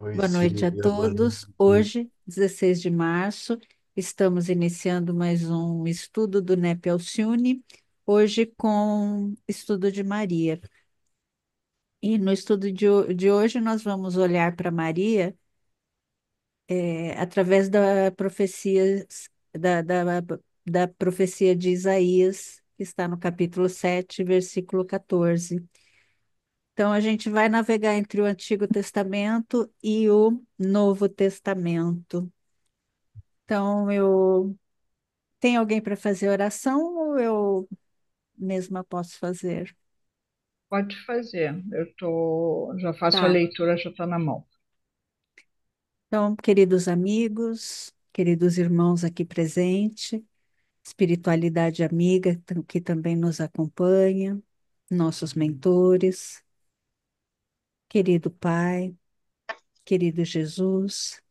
Oi, Boa noite a Silvia, boa todos. noite. Hoje, 16 de março, estamos iniciando mais um estudo do NEP Alcione, hoje com estudo de Maria. E no estudo de hoje, nós vamos olhar para Maria através da profecia, da, da, da profecia de Isaías, que está no capítulo 7, versículo 14. Então, a gente vai navegar entre o Antigo Testamento e o Novo Testamento. Então, eu tem alguém para fazer oração ou eu mesma posso fazer? Pode fazer. Já faço a Tá. leitura, já está na mão. Então, queridos amigos, queridos irmãos aqui presentes, espiritualidade amiga que também nos acompanha, nossos mentores, querido Pai, querido Jesus,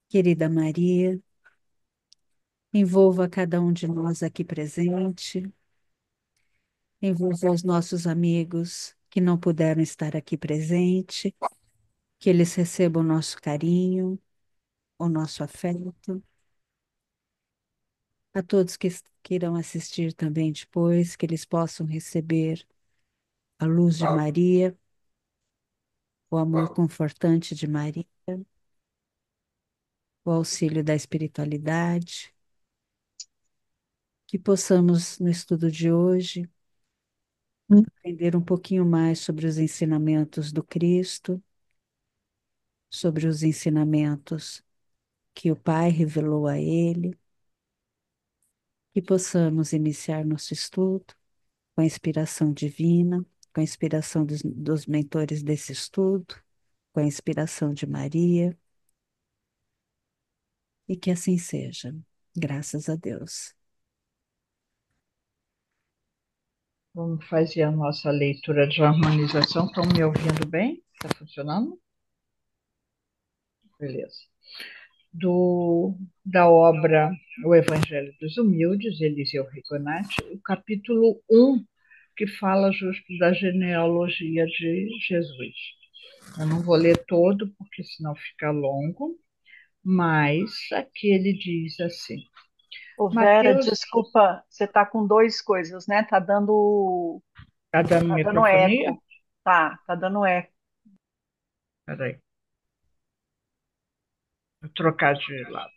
querida Maria, envolva cada um de nós aqui presente, envolva os nossos amigos que não puderam estar aqui presente, que eles recebam o nosso carinho, o nosso afeto. A todos que irão assistir também depois, que eles possam receber a luz de Maria, o amor confortante de Maria, o auxílio da espiritualidade, que possamos, no estudo de hoje, aprender um pouquinho mais sobre os ensinamentos do Cristo, sobre os ensinamentos que o Pai revelou a ele, que possamos iniciar nosso estudo com a inspiração divina, com a inspiração dos mentores desse estudo, com a inspiração de Maria, e que assim seja. Graças a Deus. Vamos fazer a nossa leitura de harmonização. Estão me ouvindo bem? Está funcionando? Beleza. Da obra O Evangelho dos Humildes, Eliseu Rigonati, o capítulo 1, que fala justo da genealogia de Jesus. Eu não vou ler todo, porque senão fica longo, mas aqui ele diz assim: Ô Vera, Mateus, desculpa, você tá com duas coisas, né? está dando Tá dando microfonia? eco. Tá dando eco. Peraí, vou trocar de lado.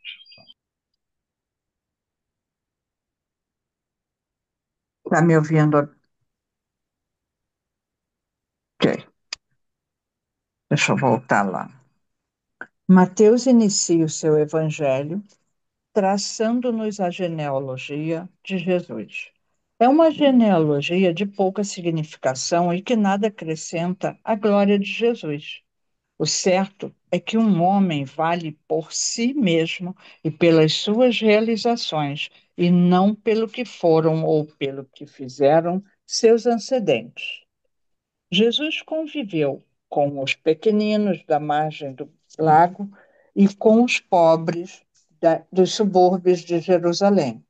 Está me ouvindo? Ok, deixa eu voltar lá. Mateus inicia o seu evangelho traçando-nos a genealogia de Jesus. É uma genealogia de pouca significação e que nada acrescenta à glória de Jesus. O certo é que um homem vale por si mesmo e pelas suas realizações, e não pelo que foram ou pelo que fizeram seus antecedentes. Jesus conviveu com os pequeninos da margem do lago e com os pobres dos subúrbios de Jerusalém.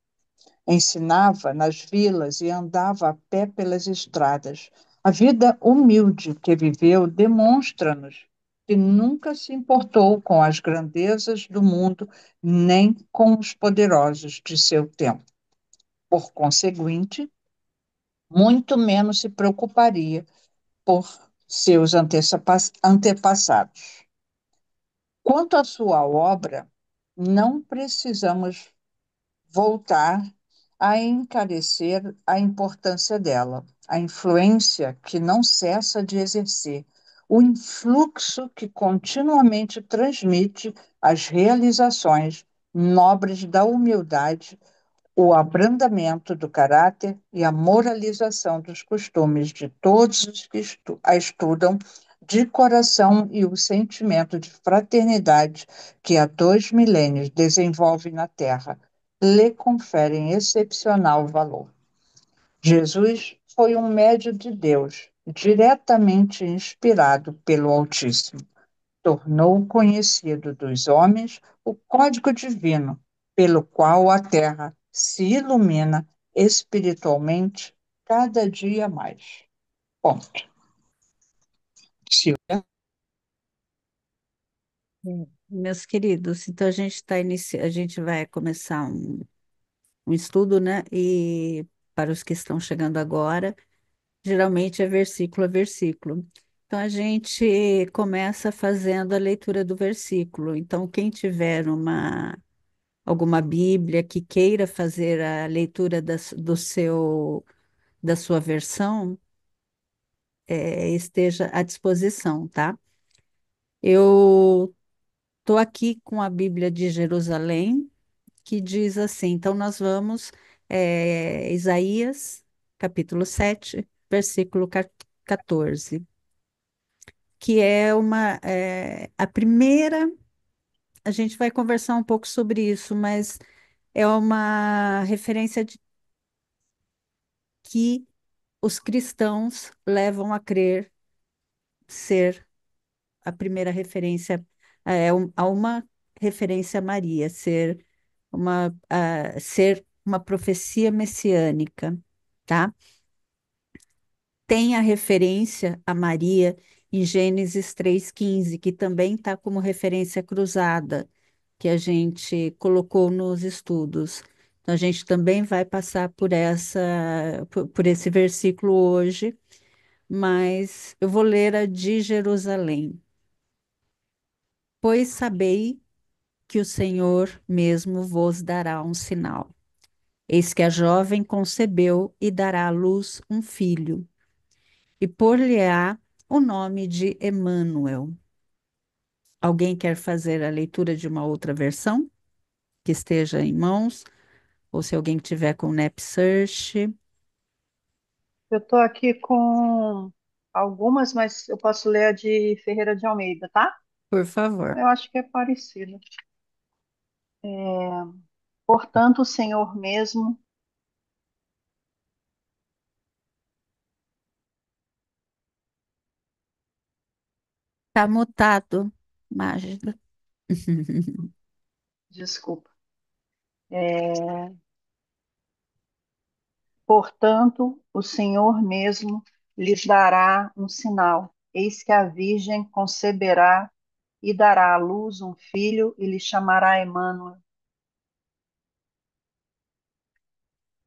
Ensinava nas vilas e andava a pé pelas estradas. A vida humilde que viveu demonstra-nos que nunca se importou com as grandezas do mundo nem com os poderosos de seu tempo. Por conseguinte, muito menos se preocuparia por seus antepassados. Quanto à sua obra, não precisamos voltar a encarecer a importância dela, a influência que não cessa de exercer, o influxo que continuamente transmite as realizações nobres da humildade, o abrandamento do caráter e a moralização dos costumes de todos os que a estudam de coração e o sentimento de fraternidade que há 2 milênios desenvolve na Terra, lhe conferem excepcional valor. Jesus foi um médio de Deus, diretamente inspirado pelo Altíssimo. Tornou conhecido dos homens o código divino, pelo qual a terra se ilumina espiritualmente cada dia mais. Ponto. Silvia? Meus queridos, então a gente vai começar um estudo, né? E para os que estão chegando agora, geralmente é versículo a versículo. Então a gente começa fazendo a leitura do versículo. Então, quem tiver alguma Bíblia que queira fazer a leitura da sua versão, esteja à disposição, tá? Eu estou aqui com a Bíblia de Jerusalém, que diz assim: então nós vamos, Isaías, capítulo 7, versículo 14, que é a primeira. A gente vai conversar um pouco sobre isso, mas é uma referência que os cristãos levam a crer ser a primeira referência, a uma referência a Maria, ser uma profecia messiânica, tá? Tem a referência a Maria em Gênesis 3,15, que também está como referência cruzada, que a gente colocou nos estudos. Então, a gente também vai passar por esse versículo hoje, mas eu vou ler a de Jerusalém. Pois sabei que o Senhor mesmo vos dará um sinal. Eis que a jovem concebeu e dará à luz um filho, e por-lhe-á o nome de Emanuel. Alguém quer fazer a leitura de uma outra versão que esteja em mãos? Ou se alguém tiver com NapSearch, Eu estou aqui com algumas, mas eu posso ler a de Ferreira de Almeida, tá? por favor. Eu acho que é parecido. Portanto, o Senhor mesmo. Está mutado, Mágica. Desculpa. É, portanto, o Senhor mesmo lhes dará um sinal. Eis que a Virgem conceberá e dará à luz um filho e lhe chamará Emanuel.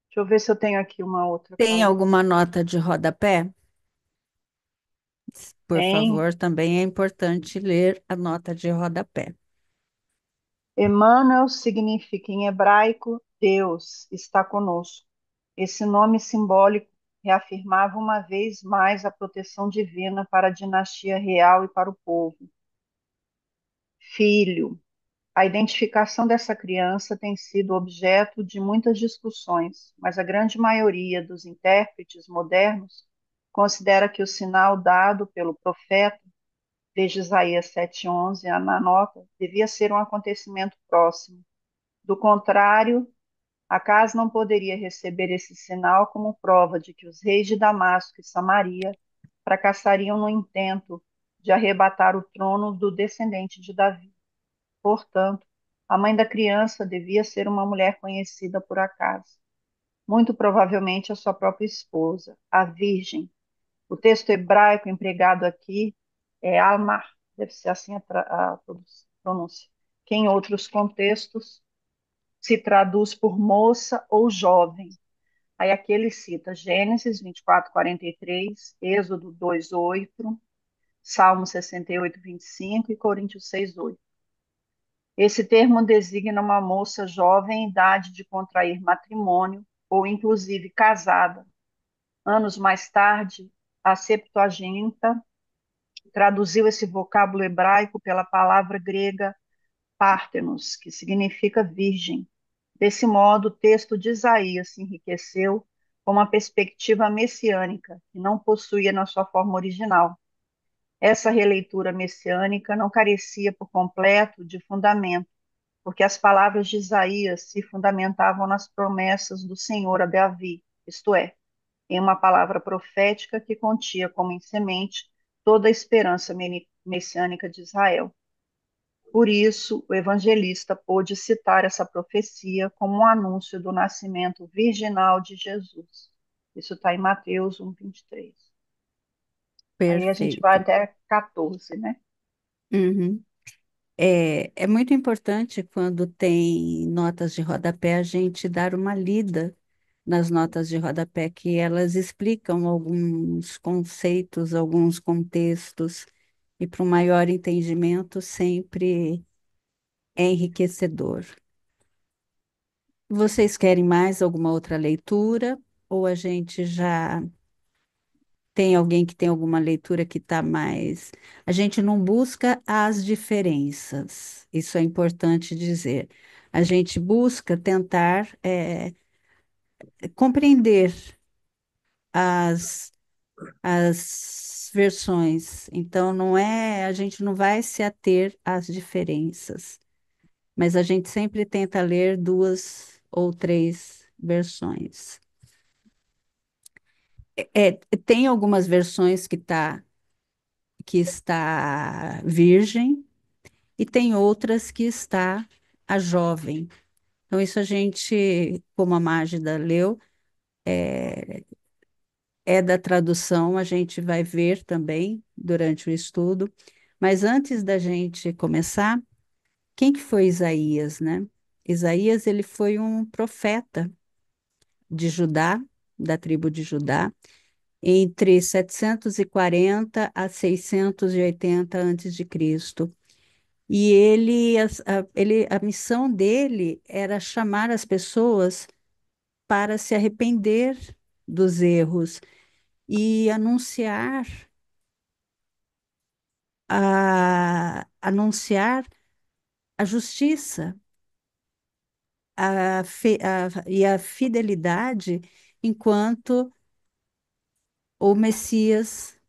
Deixa eu ver se eu tenho aqui uma outra Tem para ler. alguma nota de rodapé? Por Tem. favor, também é importante ler a nota de rodapé. Emanuel significa em hebraico Deus está conosco. Esse nome simbólico reafirmava uma vez mais a proteção divina para a dinastia real e para o povo. Filho. A identificação dessa criança tem sido objeto de muitas discussões, mas a grande maioria dos intérpretes modernos considera que o sinal dado pelo profeta, desde Isaías 7,11, na nota, devia ser um acontecimento próximo. Do contrário, Acas não poderia receber esse sinal como prova de que os reis de Damasco e Samaria fracassariam no intento de arrebatar o trono do descendente de Davi. Portanto, a mãe da criança devia ser uma mulher conhecida por Acas, muito provavelmente a sua própria esposa, a Virgem. O texto hebraico empregado aqui é Almar, deve ser assim a pronúncia, que em outros contextos se traduz por moça ou jovem. Aí aqui ele cita Gênesis 24:43, Êxodo 2:8, Salmo 68:25 e Coríntios 6:8. Esse termo designa uma moça jovem em idade de contrair matrimônio ou inclusive casada. Anos mais tarde, a Septuaginta traduziu esse vocábulo hebraico pela palavra grega Pártenos, que significa virgem. Desse modo, o texto de Isaías se enriqueceu com uma perspectiva messiânica, que não possuía na sua forma original. Essa releitura messiânica não carecia por completo de fundamento, porque as palavras de Isaías se fundamentavam nas promessas do Senhor a Davi, isto é, em uma palavra profética que continha como em semente toda a esperança messiânica de Israel. Por isso, o evangelista pôde citar essa profecia como um anúncio do nascimento virginal de Jesus. Isso está em Mateus 1:23. Aí a gente vai Perfeito. até 14, né? Uhum. É muito importante quando tem notas de rodapé a gente dar uma lida nas notas de rodapé, que elas explicam alguns conceitos, alguns contextos, e para um maior entendimento sempre é enriquecedor. Vocês querem mais alguma outra leitura? Ou a gente já tem alguém que tem alguma leitura que está mais. A gente não busca as diferenças, isso é importante dizer. A gente busca tentar compreender as, as versões. Então, não é, a gente não vai se ater às diferenças, mas a gente sempre tenta ler duas ou três versões. Tem algumas versões que está virgem, e tem outras que está a jovem. Então, isso a gente, como a Mágida leu, é da tradução, a gente vai ver também durante o estudo. Mas antes da gente começar, quem que foi Isaías, né? Isaías, ele foi um profeta de Judá, da tribo de Judá, entre 740 a 680 antes de Cristo. E a missão dele era chamar as pessoas para se arrepender dos erros e anunciar a justiça e a fidelidade enquanto o Messias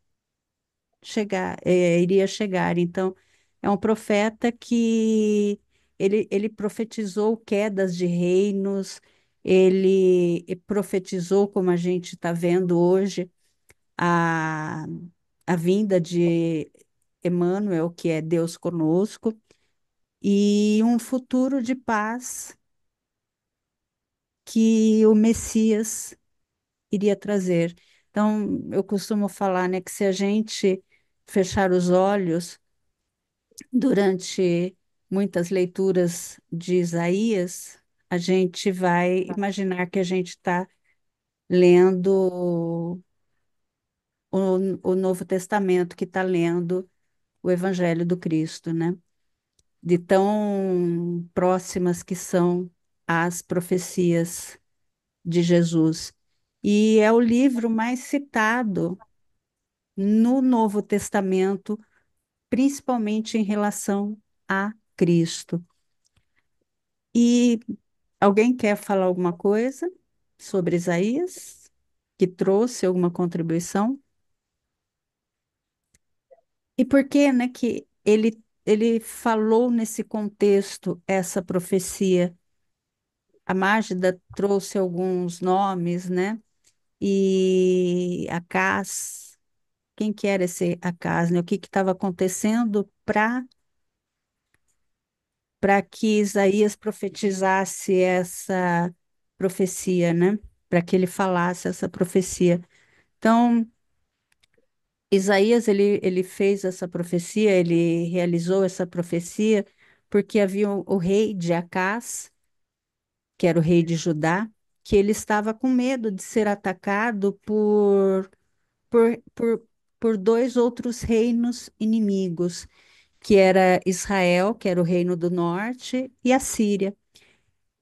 iria chegar. Então, é um profeta que ele profetizou quedas de reinos, ele profetizou, como a gente está vendo hoje, a, a vinda de Emmanuel, que é Deus conosco, e um futuro de paz que o Messias iria trazer. Então, eu costumo falar, né, que se a gente fechar os olhos durante muitas leituras de Isaías, a gente vai imaginar que a gente está lendo o Novo Testamento, que está lendo o Evangelho do Cristo, né? De tão próximas que são as profecias de Jesus. E é o livro mais citado no Novo Testamento, principalmente em relação a Cristo. E alguém quer falar alguma coisa sobre Isaías, que trouxe alguma contribuição? E por que, né, que ele falou nesse contexto essa profecia? A Mágida trouxe alguns nomes, né? E Acás, quem que era esse Acás, né? O que estava acontecendo para que Isaías profetizasse essa profecia, né? Para que ele falasse essa profecia. Então, Isaías, ele fez essa profecia, ele realizou essa profecia, porque havia o rei de Acás, que era o rei de Judá, que ele estava com medo de ser atacado por, por, por dois outros reinos inimigos, que era Israel, que era o reino do norte, e a Síria.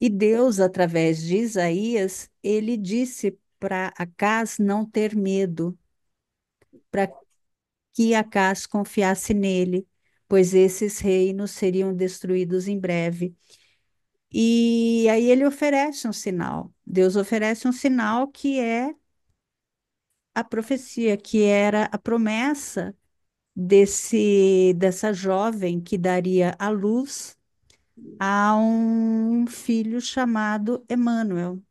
E Deus, através de Isaías, ele disse para Acás não ter medo, para que Acás confiasse nele, pois esses reinos seriam destruídos em breve. E aí ele oferece um sinal. Deus oferece um sinal que é a profecia, que era a promessa dessa jovem que daria à luz a um filho chamado Emanuel,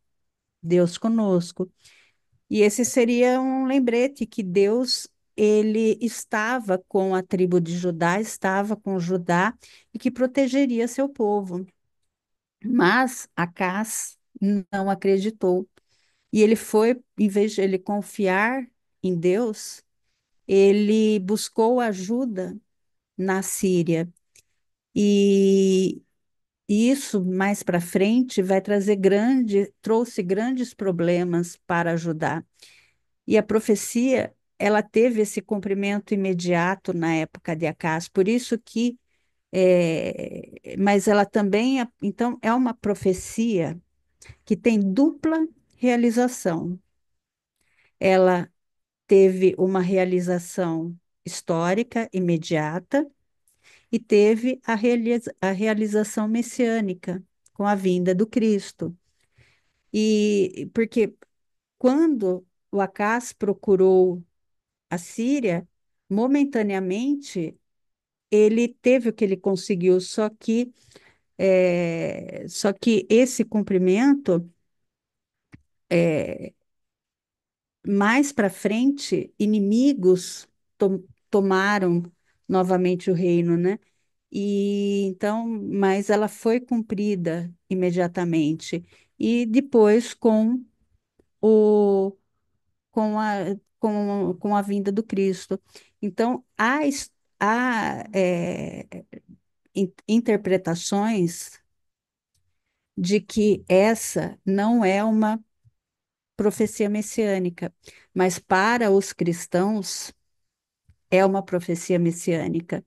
Deus conosco. E esse seria um lembrete que Deus, ele estava com a tribo de Judá, estava com Judá e que protegeria seu povo. Mas Acás não acreditou. E ele foi, em vez de ele confiar em Deus, ele buscou ajuda na Síria. E isso mais para frente vai trouxe grandes problemas para ajudar. E a profecia, ela teve esse cumprimento imediato na época de Acás, por isso que, mas ela também, então, é uma profecia que tem dupla realização. Ela teve uma realização histórica imediata e teve a realização messiânica com a vinda do Cristo. E porque quando o Acás procurou a Síria, momentaneamente ele teve o que ele conseguiu, só que esse cumprimento, é, mais para frente, inimigos tomaram novamente o reino, né? E então, mas ela foi cumprida imediatamente. E depois o com a vinda do Cristo. Então, há interpretações de que essa não é uma profecia messiânica, mas para os cristãos é uma profecia messiânica.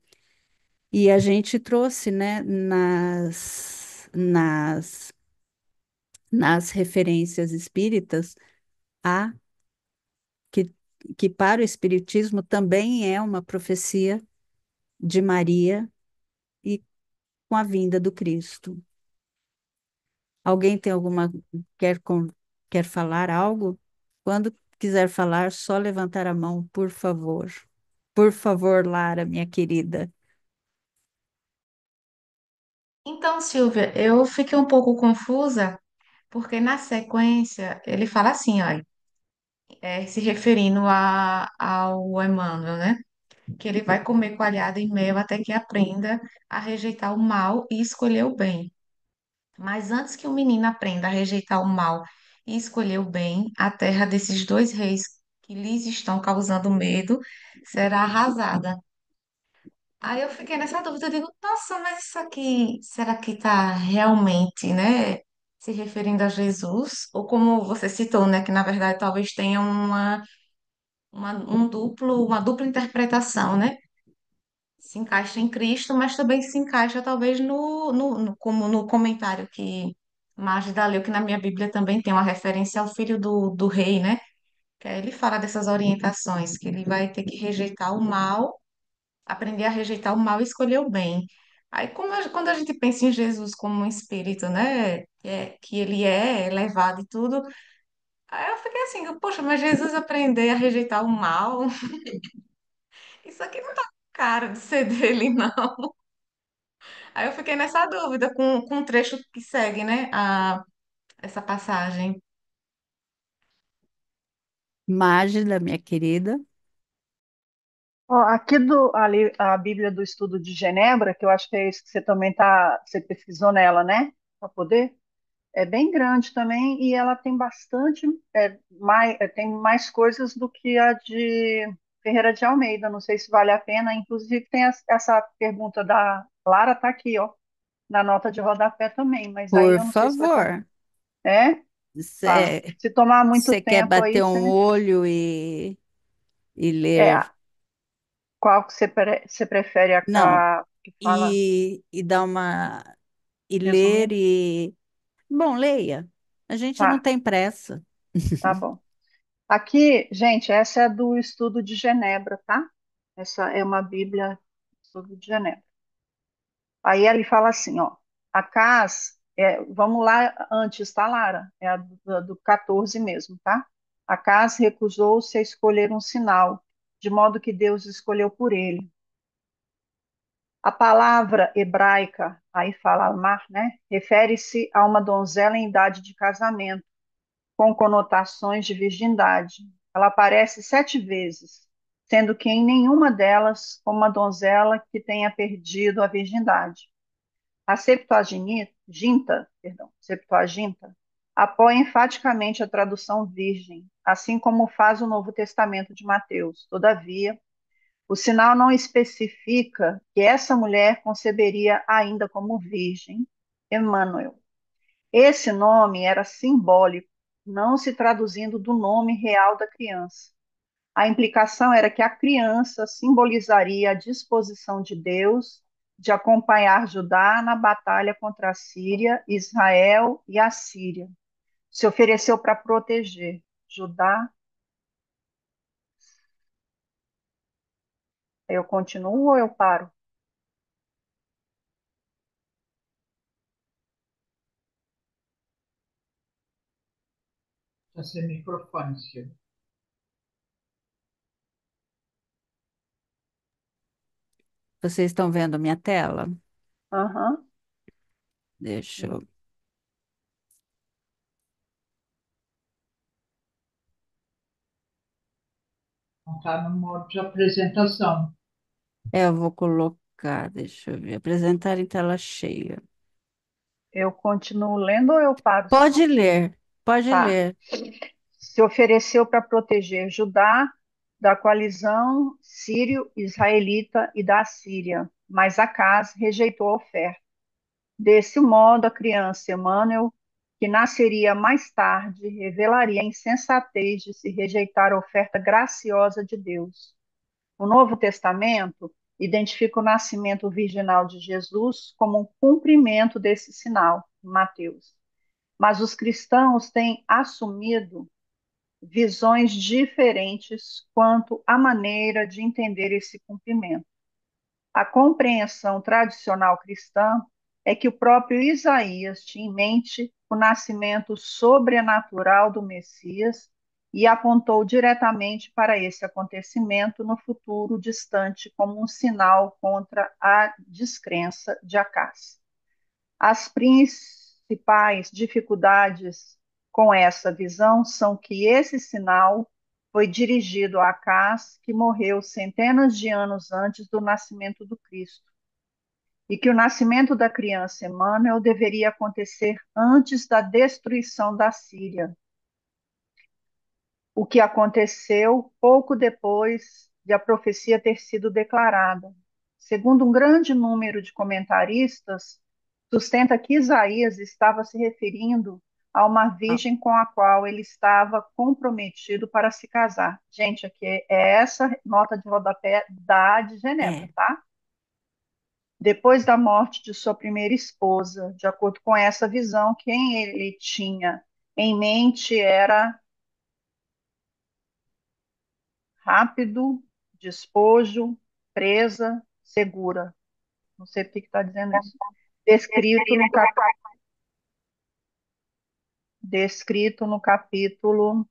E a gente trouxe, né, nas referências espíritas, a que, que para o espiritismo também é uma profecia de Maria e com a vinda do Cristo. Alguém tem quer falar algo? Quando quiser falar, só levantar a mão, por favor. Por favor, Lara, minha querida. Então, Silvia, eu fiquei um pouco confusa, porque na sequência ele fala assim, olha, se referindo ao Emmanuel, né? Que ele vai comer coalhada e mel até que aprenda a rejeitar o mal e escolher o bem. Mas antes que o menino aprenda a rejeitar o mal e escolher o bem, a terra desses dois reis que lhes estão causando medo será arrasada. Aí eu fiquei nessa dúvida, eu digo, nossa, mas isso aqui, será que está realmente, né, se referindo a Jesus? Ou como você citou, né, que na verdade talvez tenha uma dupla interpretação, né? Se encaixa em Cristo, mas também se encaixa talvez como no comentário que Magda leu, que na minha Bíblia também tem uma referência ao filho do rei, né? Que aí ele fala dessas orientações, que ele vai ter que rejeitar o mal, aprender a rejeitar o mal e escolher o bem. Aí, quando a gente pensa em Jesus como um espírito, né, que ele é elevado e tudo, aí eu fiquei assim, poxa, mas Jesus aprender a rejeitar o mal, isso aqui não tá com cara de ser dele, não. Aí eu fiquei nessa dúvida com o trecho que segue, né, essa passagem. Mágida, minha querida. Ó, aqui ali, a Bíblia do Estudo de Genebra, que eu acho que é isso que você também você pesquisou nela, né? Para poder. É bem grande também e ela tem bastante, tem mais coisas do que a de Ferreira de Almeida. Não sei se vale a pena. Inclusive tem essa pergunta da Lara, tá aqui, ó, na nota de rodapé também. Mas aí Por eu não sei se vai tomar. favor. É? Tá. Se tomar muito Você quer tempo aí, bater você um me. olho e ler? É, qual que você prefere Não. a que fala E dar e ler resumido? e. Bom, leia. A gente não Tá, tem pressa. tá bom. Aqui, gente, essa é do Estudo de Genebra, tá? Essa é uma Bíblia do Estudo de Genebra. Aí ele fala assim, ó, a CAS, vamos lá antes, tá, Lara? É a do 14 mesmo, tá? A CAS recusou-se a escolher um sinal, de modo que Deus escolheu por ele. A palavra hebraica, aí fala Almar, né? Refere-se a uma donzela em idade de casamento, com conotações de virgindade. Ela aparece 7 vezes, sendo que em nenhuma delas como uma donzela que tenha perdido a virgindade. A Septuaginta, apoia enfaticamente a tradução virgem, assim como faz o Novo Testamento de Mateus. Todavia, O sinal não especifica que essa mulher conceberia ainda como virgem, Emmanuel. Esse nome era simbólico, não se traduzindo do nome real da criança. A implicação era que a criança simbolizaria a disposição de Deus de acompanhar Judá na batalha contra a Síria, Israel e a Síria. Se ofereceu para proteger Judá. Eu continuo ou eu paro? Está sem microfone, Silvia. Vocês estão vendo a minha tela? Aham. Deixa eu. Não está no modo de apresentação. Eu vou colocar, deixa eu ver, apresentar em tela cheia. Eu continuo lendo ou eu paro? Pode ler, pode Tá. ler. Se ofereceu para proteger Judá da coalizão sírio-israelita e da Síria, mas Acaz rejeitou a oferta. Desse modo, a criança Emmanuel, que nasceria mais tarde, revelaria a insensatez de se rejeitar a oferta graciosa de Deus. O Novo Testamento identifica o nascimento virginal de Jesus como um cumprimento desse sinal, em Mateus. Mas os cristãos têm assumido visões diferentes quanto à maneira de entender esse cumprimento. A compreensão tradicional cristã é que o próprio Isaías tinha em mente o nascimento sobrenatural do Messias e apontou diretamente para esse acontecimento no futuro distante como um sinal contra a descrença de Acás. As principais dificuldades com essa visão são que esse sinal foi dirigido a Acás, que morreu centenas de anos antes do nascimento do Cristo, e que o nascimento da criança Emmanuel deveria acontecer antes da destruição da Síria, o que aconteceu pouco depois de a profecia ter sido declarada. Segundo um grande número de comentaristas, sustenta que Isaías estava se referindo a uma Ah, virgem com a qual ele estava comprometido para se casar. Gente, aqui é essa nota de rodapé da de Genebra, é, tá? Depois da morte de sua primeira esposa, de acordo com essa visão, quem ele tinha em mente era rápido, despojo, presa, segura. Não sei por que está dizendo isso. Descrito no, cap... Descrito no capítulo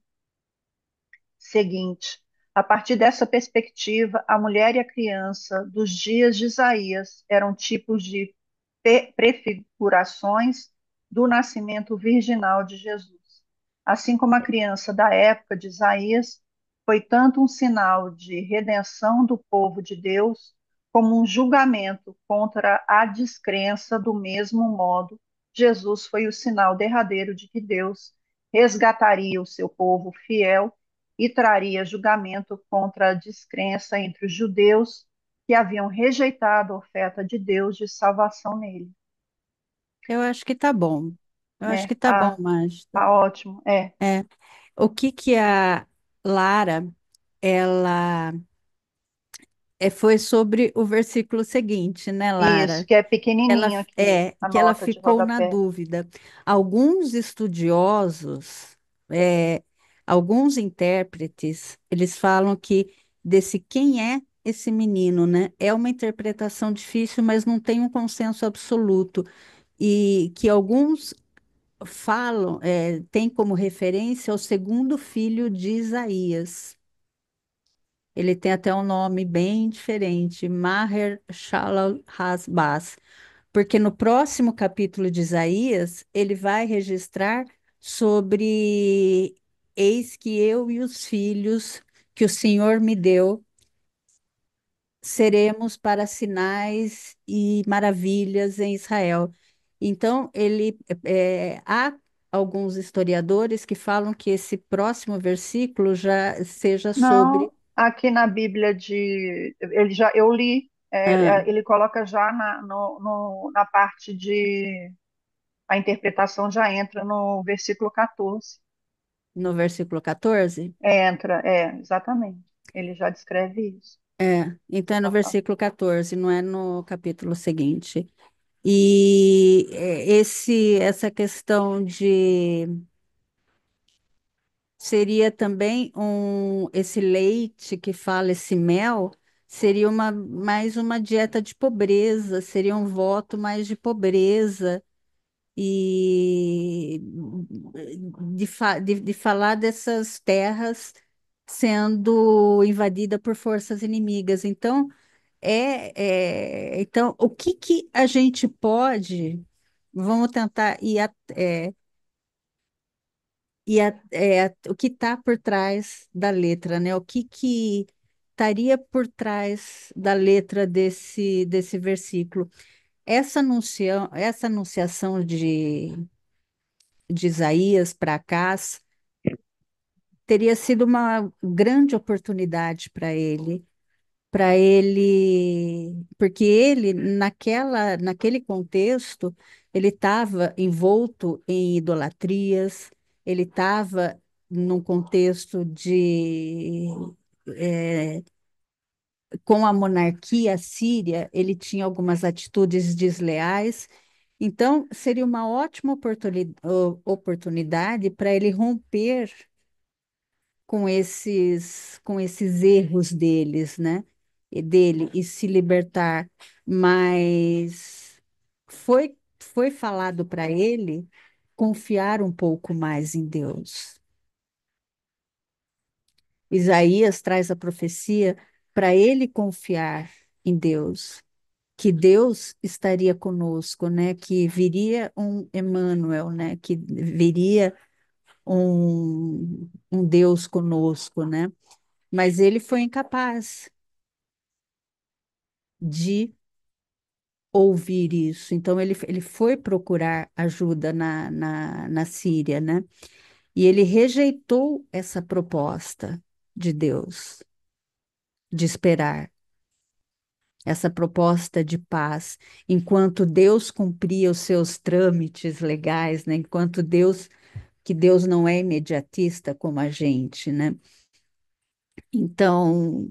seguinte. A partir dessa perspectiva, a mulher e a criança dos dias de Isaías eram tipos de prefigurações do nascimento virginal de Jesus. Assim como a criança da época de Isaías foi tanto um sinal de redenção do povo de Deus, como um julgamento contra a descrença, do mesmo modo, Jesus foi o sinal derradeiro de que Deus resgataria o seu povo fiel e traria julgamento contra a descrença entre os judeus que haviam rejeitado a oferta de Deus de salvação nele. eu acho que tá bom. Eu acho que É, tá bom, Magda. tá ótimo. É, É, o que que a Lara, ela foi sobre o versículo seguinte, né, isso, Lara? que é Ela pequenininho aqui, é a que ela nota de ficou na rodapé. dúvida. Alguns estudiosos, é, alguns intérpretes, eles falam que desse quem é esse menino, né? É uma interpretação difícil, mas não tem um consenso absoluto. E que alguns falam, tem como referência o segundo filho de Isaías. Ele tem até um nome bem diferente, Maher Shalal Hasbaz, porque no próximo capítulo de Isaías, ele vai registrar sobre eis que eu e os filhos que o Senhor me deu seremos para sinais e maravilhas em Israel. Então, há alguns historiadores que falam que esse próximo versículo já seja sobre Não, Aqui na Bíblia ele já eu li, Ah, ele coloca já na parte de a interpretação já entra no versículo 14. no versículo 14? Entra, exatamente. Ele já descreve isso. Então é no Já fala. versículo 14, não é no capítulo seguinte. E essa questão de seria também esse leite que fala, esse mel, seria mais uma dieta de pobreza, seria um voto mais de pobreza e de falar dessas terras sendo invadida por forças inimigas. Então, então o que que a gente pode, vamos tentar o que está por trás da letra, né? O que que estaria por trás da letra desse versículo? Essa anunciação de Isaías para Acás teria sido uma grande oportunidade para ele, porque ele, naquele contexto, ele estava envolto em idolatrias, ele estava num contexto eh, com a monarquia síria, ele tinha algumas atitudes desleais, então seria uma ótima oportunidade para ele romper com esses erros deles, né? Dele e se libertar, mas foi falado para ele confiar um pouco mais em Deus. Isaías traz a profecia para ele confiar em Deus, que Deus estaria conosco, né? Que viria um Emmanuel, né? Que viria um Deus conosco, né? Mas ele foi incapaz de ouvir isso. Então, ele foi procurar ajuda na Síria, né? E ele rejeitou essa proposta de Deus, de esperar, essa proposta de paz, enquanto Deus cumpria os seus trâmites legais, né? Que Deus não é imediatista como a gente, né? Então,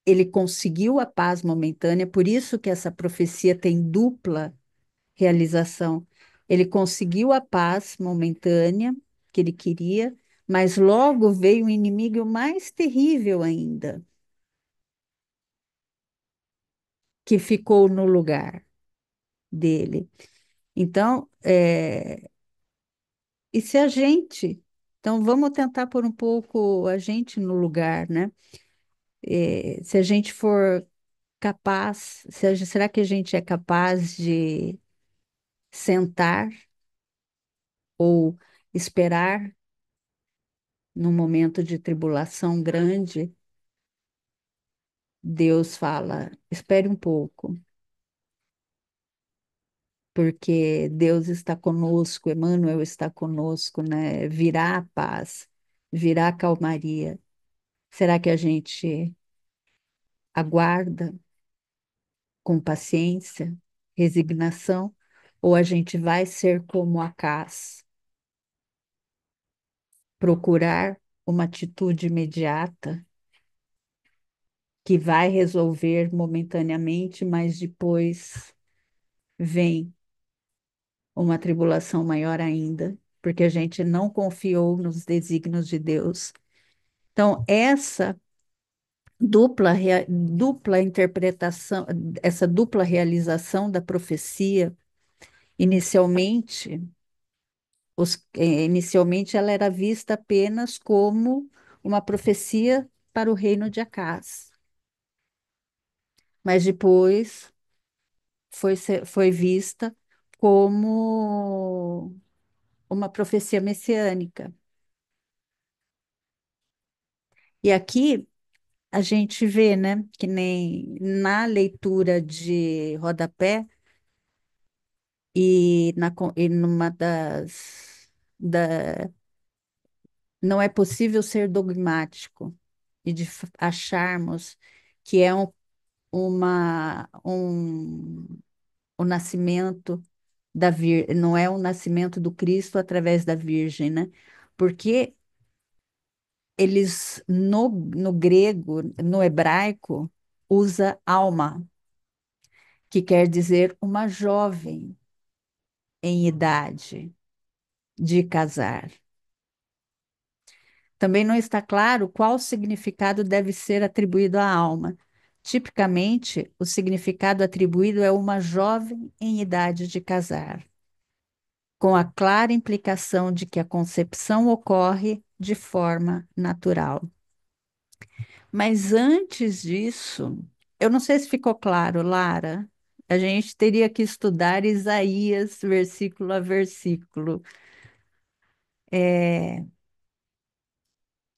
ele conseguiu a paz momentânea, por isso que essa profecia tem dupla realização. Ele conseguiu a paz momentânea que ele queria, mas logo veio um inimigo mais terrível ainda, que ficou no lugar dele. Então, e se a gente. Então, vamos tentar pôr um pouco a gente no lugar, né? Se a gente for capaz, será que a gente é capaz de sentar ou esperar num momento de tribulação grande? Deus fala: espere um pouco, porque Deus está conosco, Emmanuel está conosco, né? Virá a paz, virá a calmaria. Será que a gente aguarda com paciência, resignação, ou a gente vai ser como Acás, procurar uma atitude imediata que vai resolver momentaneamente, mas depois vem uma tribulação maior ainda, porque a gente não confiou nos desígnios de Deus. Então, essa dupla interpretação, essa dupla realização da profecia, inicialmente, inicialmente ela era vista apenas como uma profecia para o reino de Acás, mas depois foi vista como uma profecia messiânica. E aqui a gente vê, né, que nem na leitura de rodapé e numa da, não é possível ser dogmático. e de acharmos que é o nascimento não é o nascimento do Cristo através da Virgem, né? Porque eles, no grego, no hebraico, usa alma, que quer dizer uma jovem em idade de casar. Também não está claro qual significado deve ser atribuído à alma. Tipicamente, o significado atribuído é uma jovem em idade de casar, com a clara implicação de que a concepção ocorre de forma natural. Mas antes disso, eu não sei se ficou claro, Lara, a gente teria que estudar Isaías versículo a versículo. É,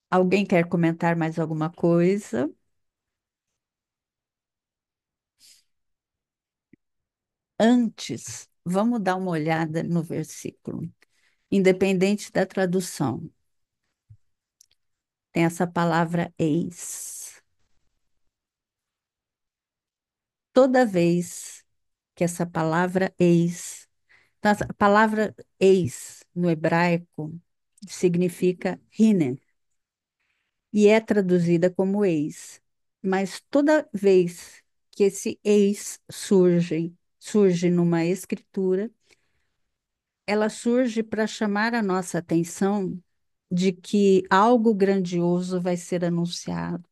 alguém quer comentar mais alguma coisa? Antes, vamos dar uma olhada no versículo. Independente da tradução, tem essa palavra eis. Toda vez que essa palavra eis, então, a palavra eis no hebraico significa hine e é traduzida como eis. Mas toda vez que esse eis surge numa escritura, ela surge para chamar a nossa atenção de que algo grandioso vai ser anunciado,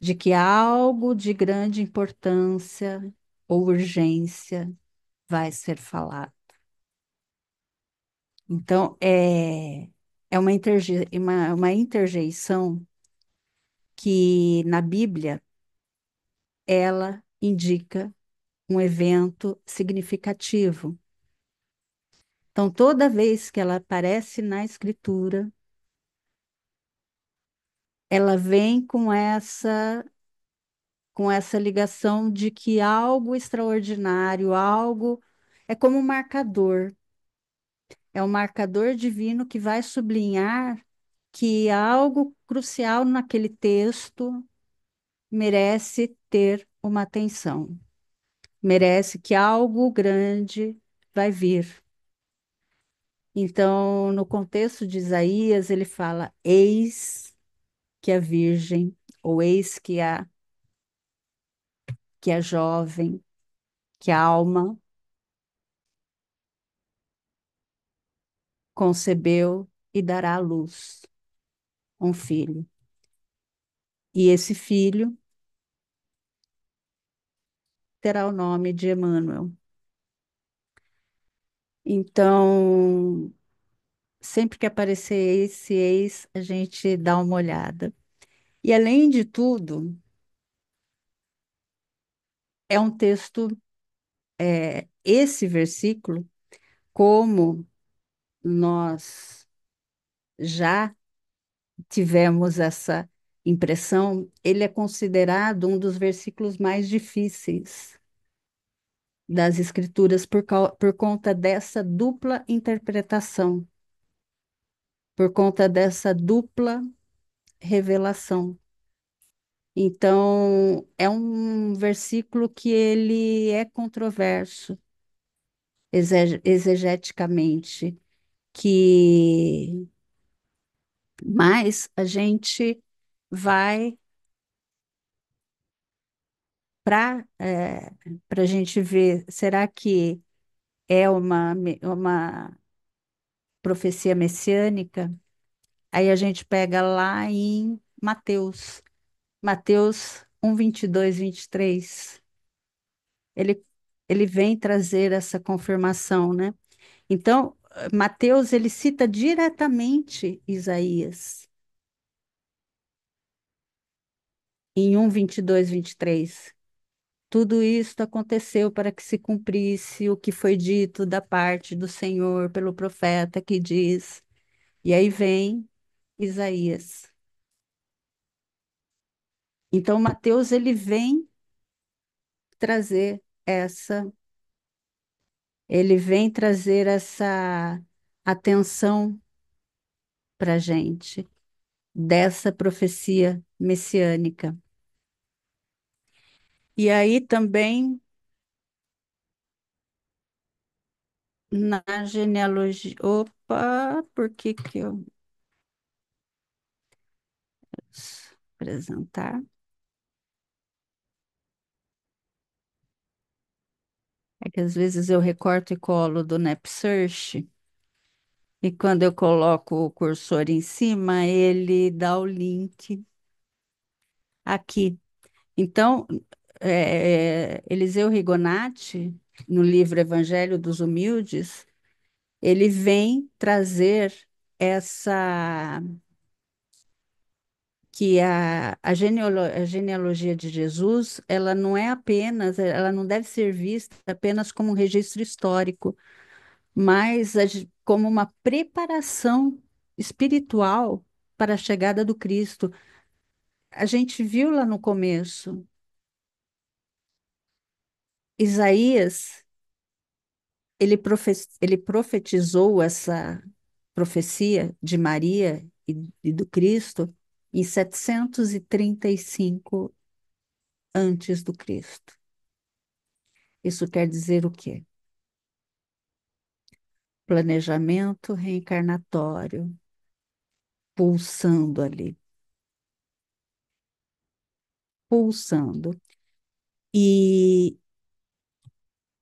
de que algo de grande importância ou urgência vai ser falado. Então, é uma interjeição que na Bíblia ela indica um evento significativo. Então, toda vez que ela aparece na Escritura, ela vem com essa ligação de que algo extraordinário, algo é como um marcador, é um marcador divino que vai sublinhar que algo crucial naquele texto merece ter uma atenção, merece que algo grande vai vir. Então, no contexto de Isaías, ele fala: eis que a virgem, ou eis que a jovem, que a alma concebeu e dará à luz um filho. E esse filho terá o nome de Emanuel. Então, sempre que aparecer esse eis, a gente dá uma olhada. E além de tudo, é um texto, esse versículo, como nós já tivemos essa impressão, ele é considerado um dos versículos mais difíceis das Escrituras por conta dessa dupla interpretação, por conta dessa dupla revelação. Então, é um versículo que ele é controverso exegeticamente, que mas a gente vai para a gente ver, será que é uma profecia messiânica? Aí a gente pega lá em Mateus 1, 22, 23. Ele, ele vem trazer essa confirmação, né? Então, Mateus, ele cita diretamente Isaías, em 1, 22, 23. Tudo isto aconteceu para que se cumprisse o que foi dito da parte do Senhor pelo profeta que diz. E aí vem Isaías. Então, Mateus, essa, ele vem trazer essa atenção para a gente. dessa profecia messiânica. E aí também na genealogia. Opa, por que que eu apresentar? É que às vezes eu recorto e colo do NapSearch, e quando eu coloco o cursor em cima, ele dá o link aqui. Então, Eliseu Rigonati, no livro Evangelho dos Humildes, ele vem trazer essa que a genealogia de Jesus, ela não é apenas, ela não deve ser vista apenas como um registro histórico, mas como uma preparação espiritual para a chegada do Cristo. A gente viu lá no começo, Isaías, ele profetizou essa profecia de Maria e do Cristo em 735 antes do Cristo. Isso quer dizer o quê? Planejamento reencarnatório, pulsando ali, pulsando. E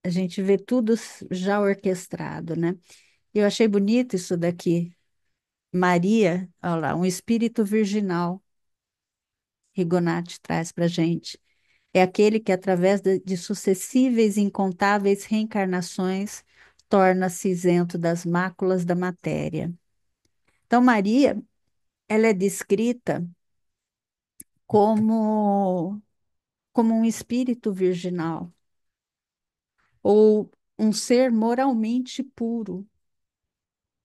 a gente vê tudo já orquestrado, né? Eu achei bonito isso daqui. Maria, olha lá, um espírito virginal, Rigonati traz para gente. É aquele que, através de sucessíveis e incontáveis reencarnações, torna-se isento das máculas da matéria. Então, Maria, ela é descrita como, como um espírito virginal, ou um ser moralmente puro,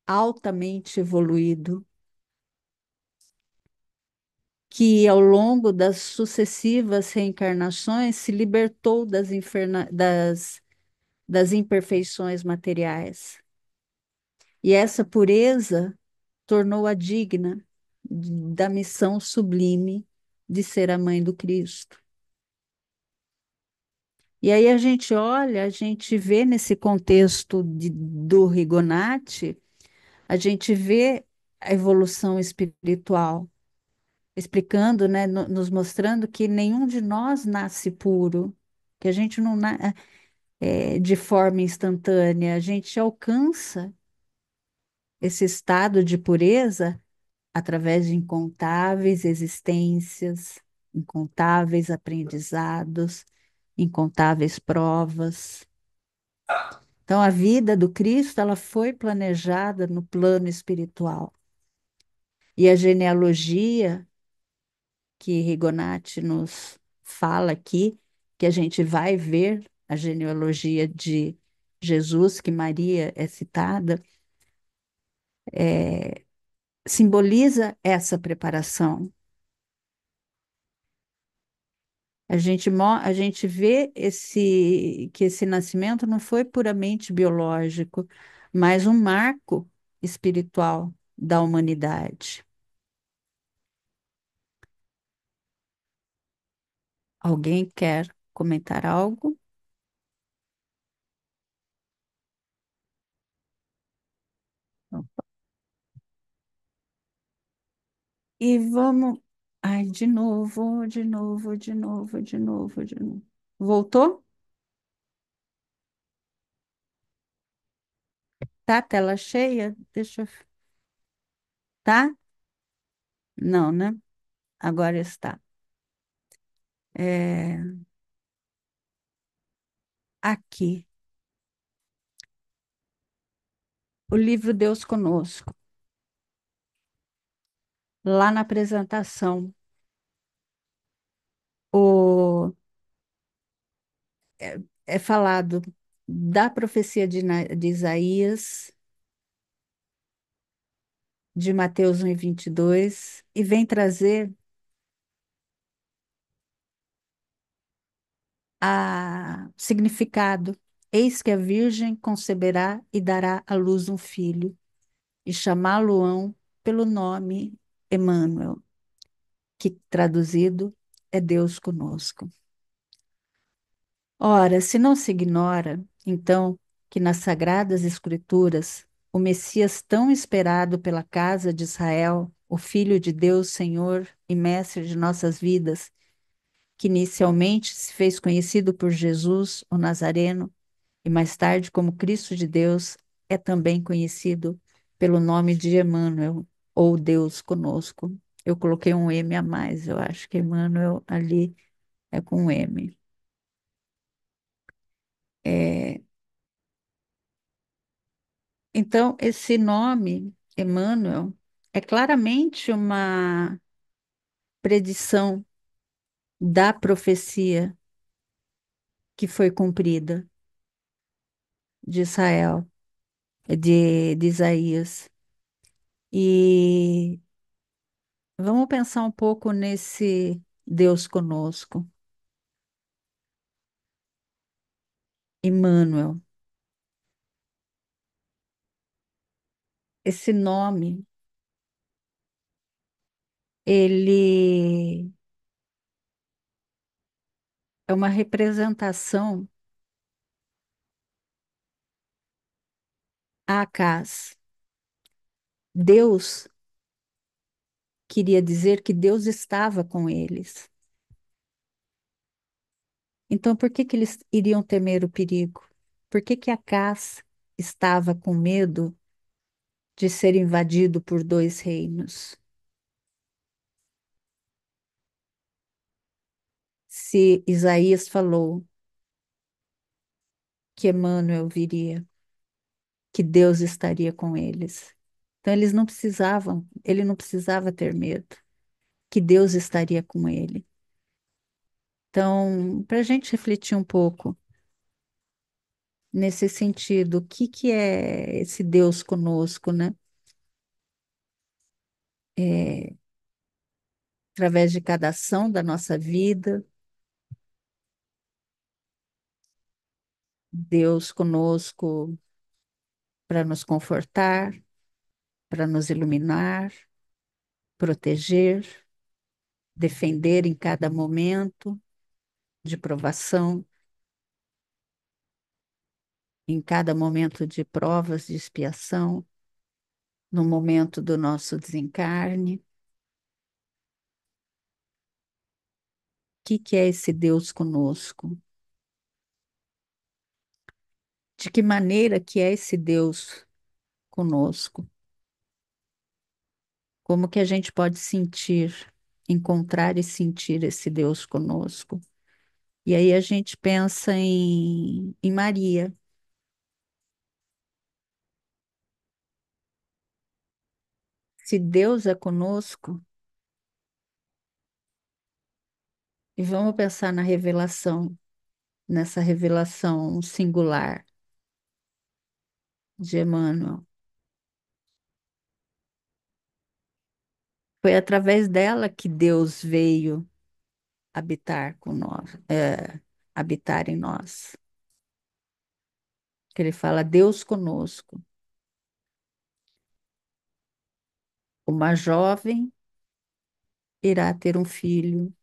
altamente evoluído, que ao longo das sucessivas reencarnações se libertou das imperfeições materiais. E essa pureza tornou-a digna da missão sublime de ser a mãe do Cristo. E aí a gente olha, a gente vê nesse contexto do Rigonati, a gente vê a evolução espiritual, explicando, né, nos mostrando que nenhum de nós nasce puro, que a gente não nasce de forma instantânea, a gente alcança esse estado de pureza através de incontáveis existências, incontáveis aprendizados, incontáveis provas. Então, a vida do Cristo, ela foi planejada no plano espiritual. E a genealogia que Rigonati nos fala aqui, que a gente vai ver a genealogia de Jesus, que Maria é citada, simboliza essa preparação. A gente vê que esse nascimento não foi puramente biológico, mas um marco espiritual da humanidade. Alguém quer comentar algo? E vamos. Ai, de novo, de novo, de novo, de novo, de novo. Voltou? Tá tela cheia? Deixa eu. Tá? Não, né? Agora está. É, aqui, o livro Deus Conosco, lá na apresentação, o, é falado da profecia de Isaías, de Mateus 1 e 22, e vem trazer a significado. Eis que a Virgem conceberá e dará à luz um filho, e chamá-lo-ão pelo nome Emmanuel, que traduzido é Deus conosco. Ora, se não se ignora, então, que nas Sagradas Escrituras, o Messias tão esperado pela casa de Israel, o Filho de Deus, Senhor e Mestre de nossas vidas, que inicialmente se fez conhecido por Jesus, o Nazareno, e mais tarde como Cristo de Deus, é também conhecido pelo nome de Emmanuel, ou Deus conosco. Eu coloquei um M a mais, eu acho que Emmanuel ali é com um M. É, então, esse nome, Emmanuel, é claramente uma predição da profecia que foi cumprida de Israel, de Isaías. E vamos pensar um pouco nesse Deus conosco, Emmanuel. Esse nome, ele é uma representação acás. Deus queria dizer que Deus estava com eles. Então, por que que eles iriam temer o perigo? Por que que Acás estava com medo de ser invadido por dois reinos? Se Isaías falou que Emmanuel viria, que Deus estaria com eles. Então, ele não precisava ter medo, que Deus estaria com ele. Então, para a gente refletir um pouco nesse sentido, o que que é esse Deus conosco, né? É, através de cada ação da nossa vida, Deus conosco para nos confortar, para nos iluminar, proteger, defender em cada momento de provação, em cada momento de provas, de expiação, no momento do nosso desencarne. O que é esse Deus conosco? De que maneira que é esse Deus conosco? Como que a gente pode sentir, encontrar e sentir esse Deus conosco? E aí a gente pensa em Maria. Se Deus é conosco, e vamos pensar na revelação, nessa revelação singular de Emmanuel. Foi através dela que Deus veio habitar com nós, habitar em nós. Que ele fala, Deus conosco. Uma jovem irá ter um filho,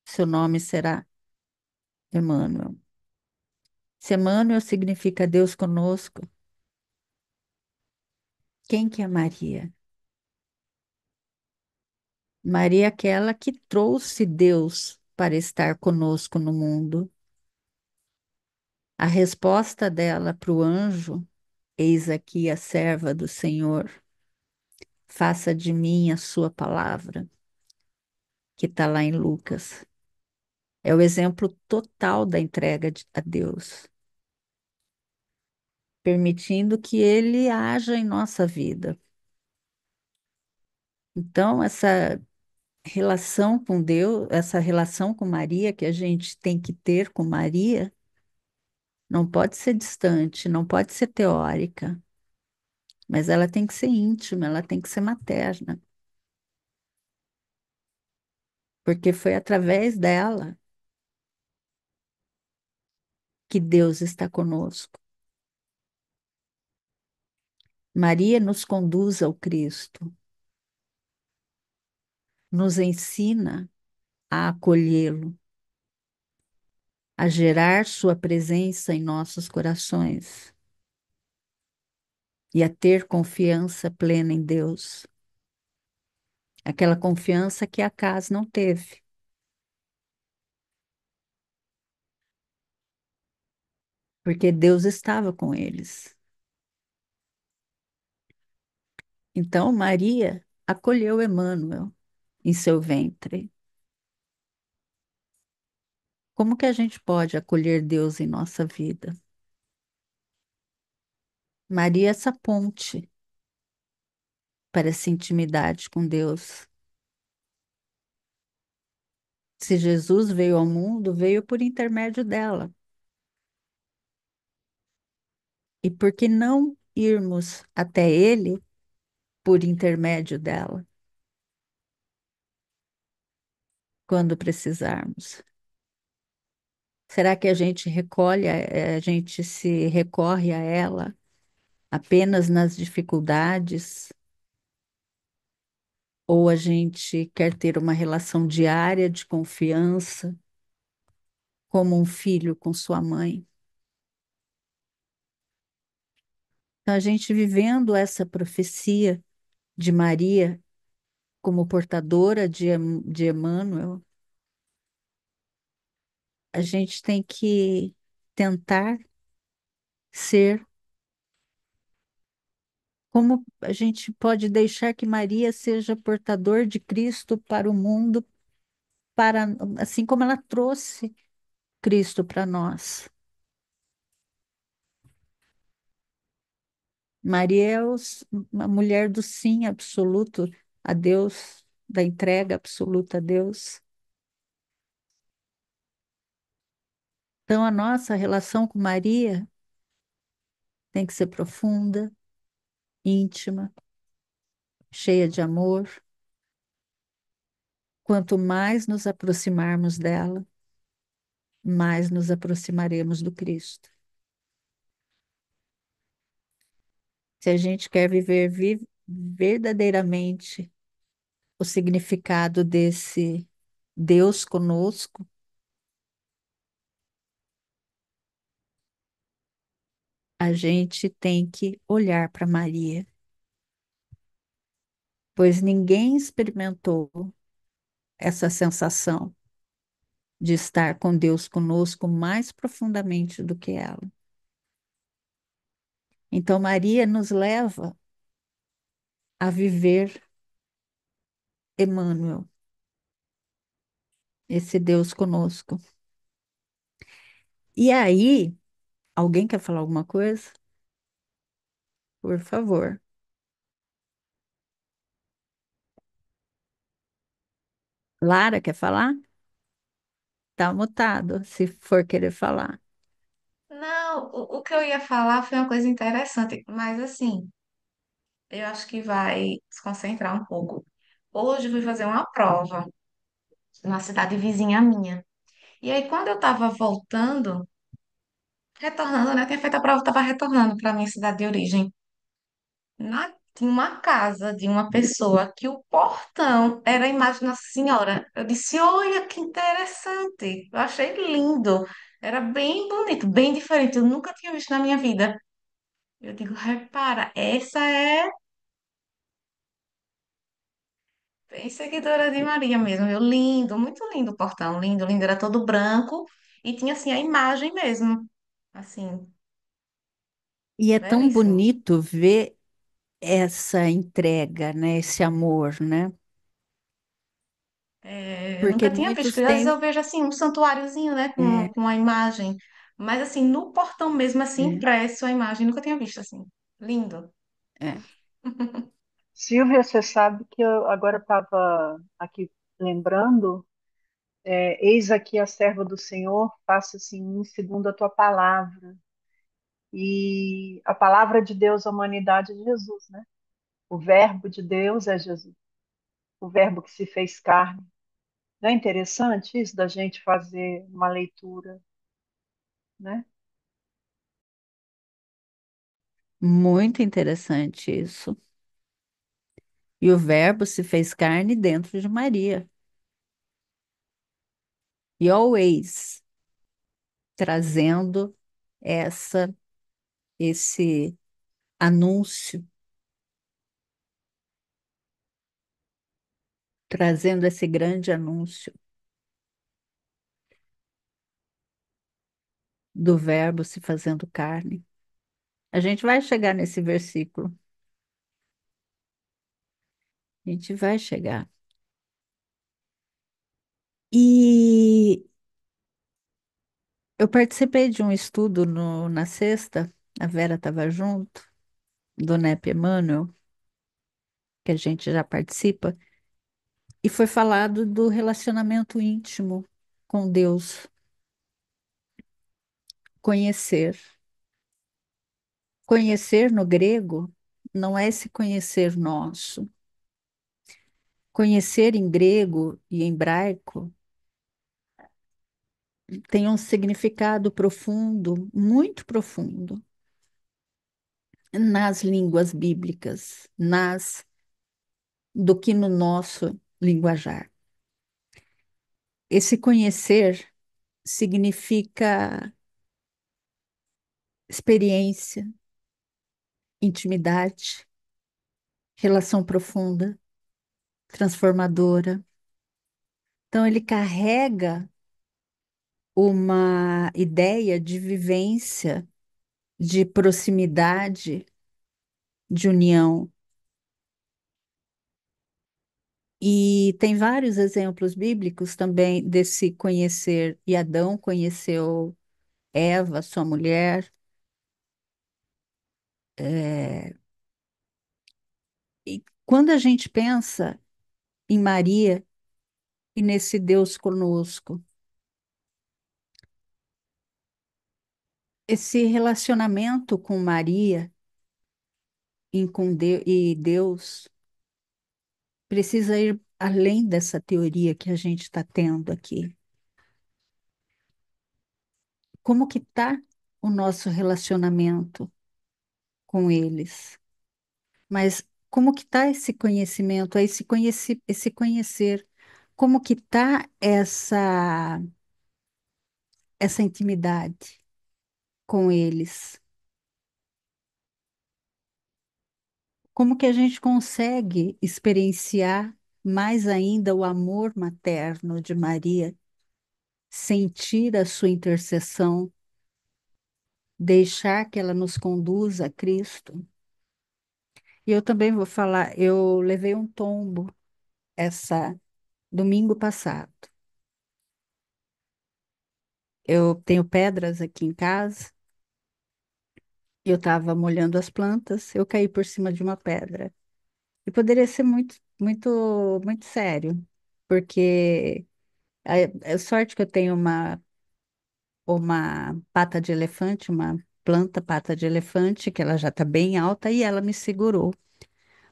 seu nome será Emmanuel. Se Emmanuel significa Deus conosco, quem que é Maria? Maria é aquela que trouxe Deus para estar conosco no mundo. A resposta dela para o anjo, eis aqui a serva do Senhor, faça de mim a sua palavra, que está lá em Lucas. É o exemplo total da entrega a Deus, permitindo que Ele haja em nossa vida. Então, essa relação com Deus, essa relação com Maria que a gente tem que ter com Maria, não pode ser distante, não pode ser teórica, mas ela tem que ser íntima, ela tem que ser materna, porque foi através dela que Deus está conosco. Maria nos conduz ao Cristo. nos ensina a acolhê-lo, a gerar sua presença em nossos corações e a ter confiança plena em Deus. Aquela confiança que Acas não teve, porque Deus estava com eles. Então Maria acolheu Emmanuel em seu ventre. Como que a gente pode acolher Deus em nossa vida? Maria é essa ponte para essa intimidade com Deus. Se Jesus veio ao mundo, veio por intermédio dela. E por que não irmos até Ele por intermédio dela, quando precisarmos? Será que a gente a gente se recorre a ela apenas nas dificuldades? Ou a gente quer ter uma relação diária de confiança, como um filho com sua mãe? Então, a gente vivendo essa profecia de Maria como portadora de Emmanuel, a gente tem que tentar ser como a gente pode deixar que Maria seja portador de Cristo para o mundo, para assim como ela trouxe Cristo para nós. Maria é a mulher do sim absoluto a Deus, da entrega absoluta a Deus. Então, a nossa relação com Maria tem que ser profunda, íntima, cheia de amor. Quanto mais nos aproximarmos dela, mais nos aproximaremos do Cristo. Se a gente quer viver verdadeiramente o significado desse Deus conosco, a gente tem que olhar para Maria, pois ninguém experimentou essa sensação de estar com Deus conosco mais profundamente do que ela. Então, Maria nos leva a viver Emmanuel, esse Deus conosco. E aí, alguém quer falar alguma coisa? Por favor. Lara, quer falar? Tá mutado, se for querer falar. Não, o que eu ia falar foi uma coisa interessante, mas assim, eu acho que vai desconcentrar um pouco. Hoje eu fui fazer uma prova na cidade vizinha minha. E aí, quando eu estava voltando, retornando, né? Tinha feito a prova, estava retornando para a minha cidade de origem. Tinha uma casa de uma pessoa que o portão era a imagem de Nossa Senhora. Eu disse: Olha que interessante. Eu achei lindo. Era bem bonito, bem diferente. Eu nunca tinha visto na minha vida. Eu digo: Repara, essa é bem seguidora de Maria mesmo. Eu, lindo, muito lindo o portão. Lindo, lindo. Era todo branco e tinha assim a imagem mesmo. Assim, E é tão belíssimo. bonito ver essa entrega, né? Esse amor, né? É, eu Porque nunca tinha visto. muitos Às vezes têm. eu vejo assim um santuáriozinho, né, É, com a imagem, mas assim no portão mesmo assim é, impresso a imagem, nunca tinha visto assim. Lindo. é. Silvia, você sabe que eu agora estava aqui lembrando, eis aqui a serva do Senhor, faça-se em mim segundo a tua palavra. E a palavra de Deus à humanidade é Jesus, né? O verbo de Deus é Jesus, o verbo que se fez carne. Não é interessante isso da gente fazer uma leitura, né? Muito interessante isso. E o Verbo se fez carne dentro de Maria. E always trazendo essa esse anúncio, trazendo esse grande anúncio do Verbo se fazendo carne. A gente vai chegar nesse versículo. A gente vai chegar. E eu participei de um estudo na sexta, a Vera estava junto, do NEP Emmanuel, que a gente já participa, e foi falado do relacionamento íntimo com Deus, conhecer. Conhecer no grego não é esse conhecer nosso. Conhecer em grego e hebraico tem um significado profundo, muito profundo, nas línguas bíblicas, do que no nosso linguajar. Esse conhecer significa experiência, intimidade, relação profunda, transformadora. Então, ele carrega uma ideia de vivência, de proximidade, de união. E tem vários exemplos bíblicos também desse conhecer. E Adão conheceu Eva, sua mulher. E quando a gente pensa em Maria e nesse Deus conosco, esse relacionamento com Maria e Deus precisa ir além dessa teoria que a gente está tendo aqui. Como que está o nosso relacionamento com eles? Mas como que está esse conhecimento, esse conhecer? Como que está essa intimidade com eles? Como que a gente consegue experienciar mais ainda o amor materno de Maria, sentir a sua intercessão, deixar que ela nos conduza a Cristo? E eu também vou falar, eu levei um tombo essa domingo passado. Eu tenho pedras aqui em casa, e eu estava molhando as plantas, eu caí por cima de uma pedra. E poderia ser muito, muito, muito sério, porque a sorte que eu tenho uma pata de elefante, uma planta pata de elefante, que ela já está bem alta, e ela me segurou.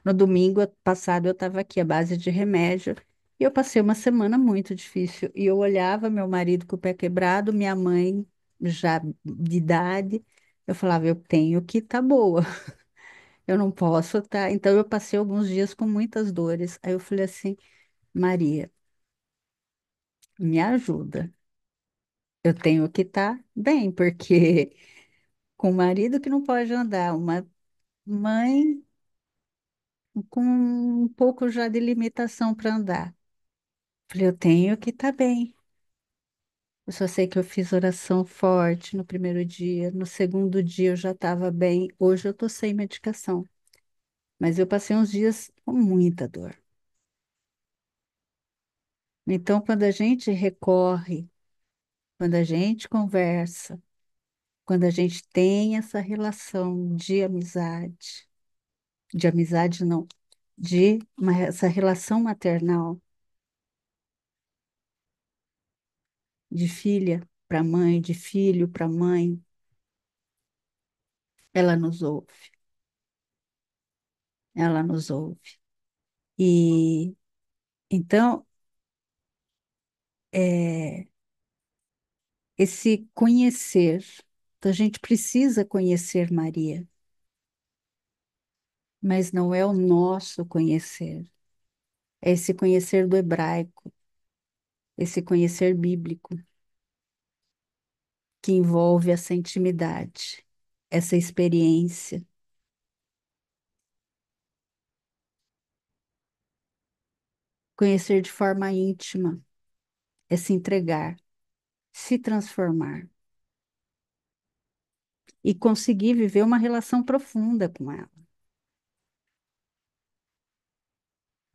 No domingo passado eu estava aqui à base de remédio, e eu passei uma semana muito difícil. E eu olhava meu marido com o pé quebrado, minha mãe já de idade, eu falava, eu tenho que estar boa, eu não posso estar. Então eu passei alguns dias com muitas dores. Aí eu falei assim, Maria, me ajuda. Eu tenho que estar bem, porque com um marido que não pode andar, uma mãe com um pouco já de limitação para andar. Falei, eu tenho que estar bem. Eu só sei que eu fiz oração forte no primeiro dia, no segundo dia eu já estava bem. Hoje eu estou sem medicação, mas eu passei uns dias com muita dor. Então, quando a gente recorre, quando a gente conversa, quando a gente tem essa relação de amizade não, essa relação maternal, de filha para mãe, de filho para mãe, ela nos ouve, ela nos ouve. E então, é, esse conhecer, então a gente precisa conhecer Maria. mas não é o nosso conhecer, é esse conhecer do hebraico, esse conhecer bíblico, que envolve essa intimidade, essa experiência, conhecer de forma íntima, é se entregar, se transformar e conseguir viver uma relação profunda com ela,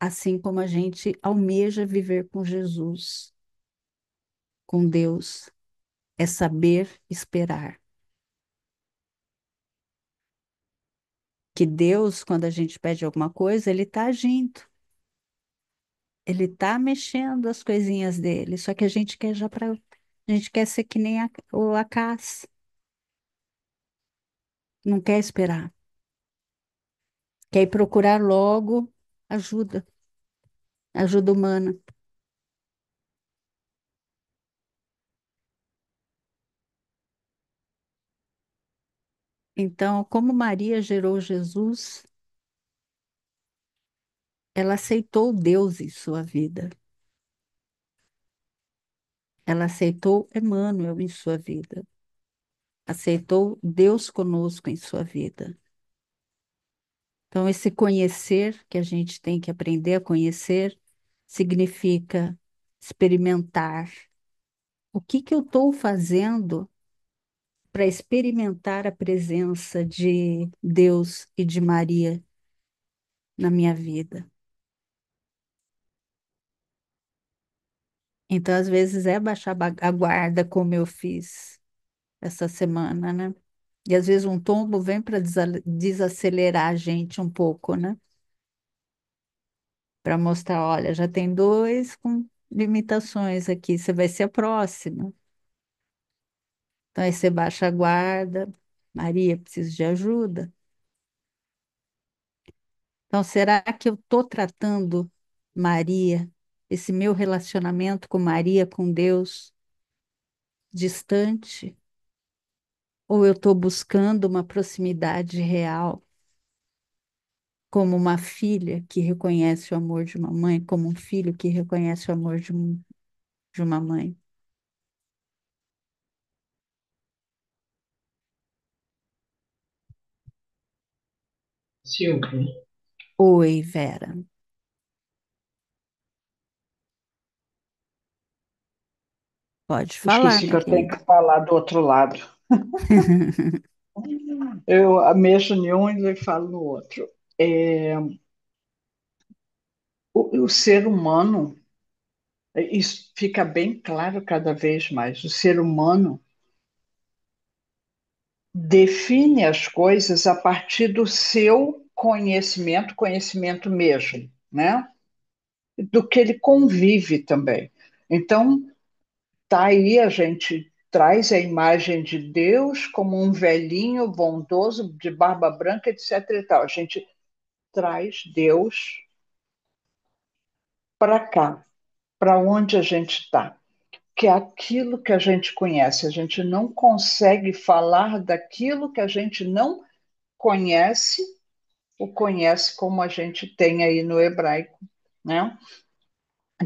assim como a gente almeja viver com Jesus, com Deus, é saber esperar. Que Deus, quando a gente pede alguma coisa, Ele está agindo, Ele está mexendo as coisinhas dele, só que a gente quer já para. A gente quer ser que nem o Acás, não quer esperar, quer ir procurar logo ajuda, ajuda humana. Então, como Maria gerou Jesus, ela aceitou Deus em sua vida, ela aceitou Emmanuel em sua vida, aceitou Deus conosco em sua vida. Então, esse conhecer que a gente tem que aprender a conhecer significa experimentar. O que que eu estou fazendo para experimentar a presença de Deus e de Maria na minha vida? Então, às vezes, é baixar a guarda, como eu fiz essa semana, né? E às vezes um tombo vem para desacelerar a gente um pouco, né? Para mostrar, olha, já tem dois com limitações aqui, você vai ser a próxima. Então aí você baixa a guarda, Maria, preciso de ajuda. Então, será que eu estou tratando Maria, esse meu relacionamento com Maria, com Deus, distante? Ou eu estou buscando uma proximidade real, como uma filha que reconhece o amor de uma mãe, como um filho que reconhece o amor de uma mãe? Silvia, Oi, Vera, pode falar, esqueci que minha eu tenho querida. que falar do outro lado. Eu mexo em um e falo no outro. É, o ser humano, isso fica bem claro cada vez mais, o ser humano define as coisas a partir do seu conhecimento, conhecimento mesmo, né? Do que ele convive também. Então, tá aí, a gente traz a imagem de Deus como um velhinho bondoso, de barba branca, etc. e tal. A gente traz Deus para cá, para onde a gente está, que é aquilo que a gente conhece. A gente não consegue falar daquilo que a gente não conhece, ou conhece como a gente tem aí no hebraico, né?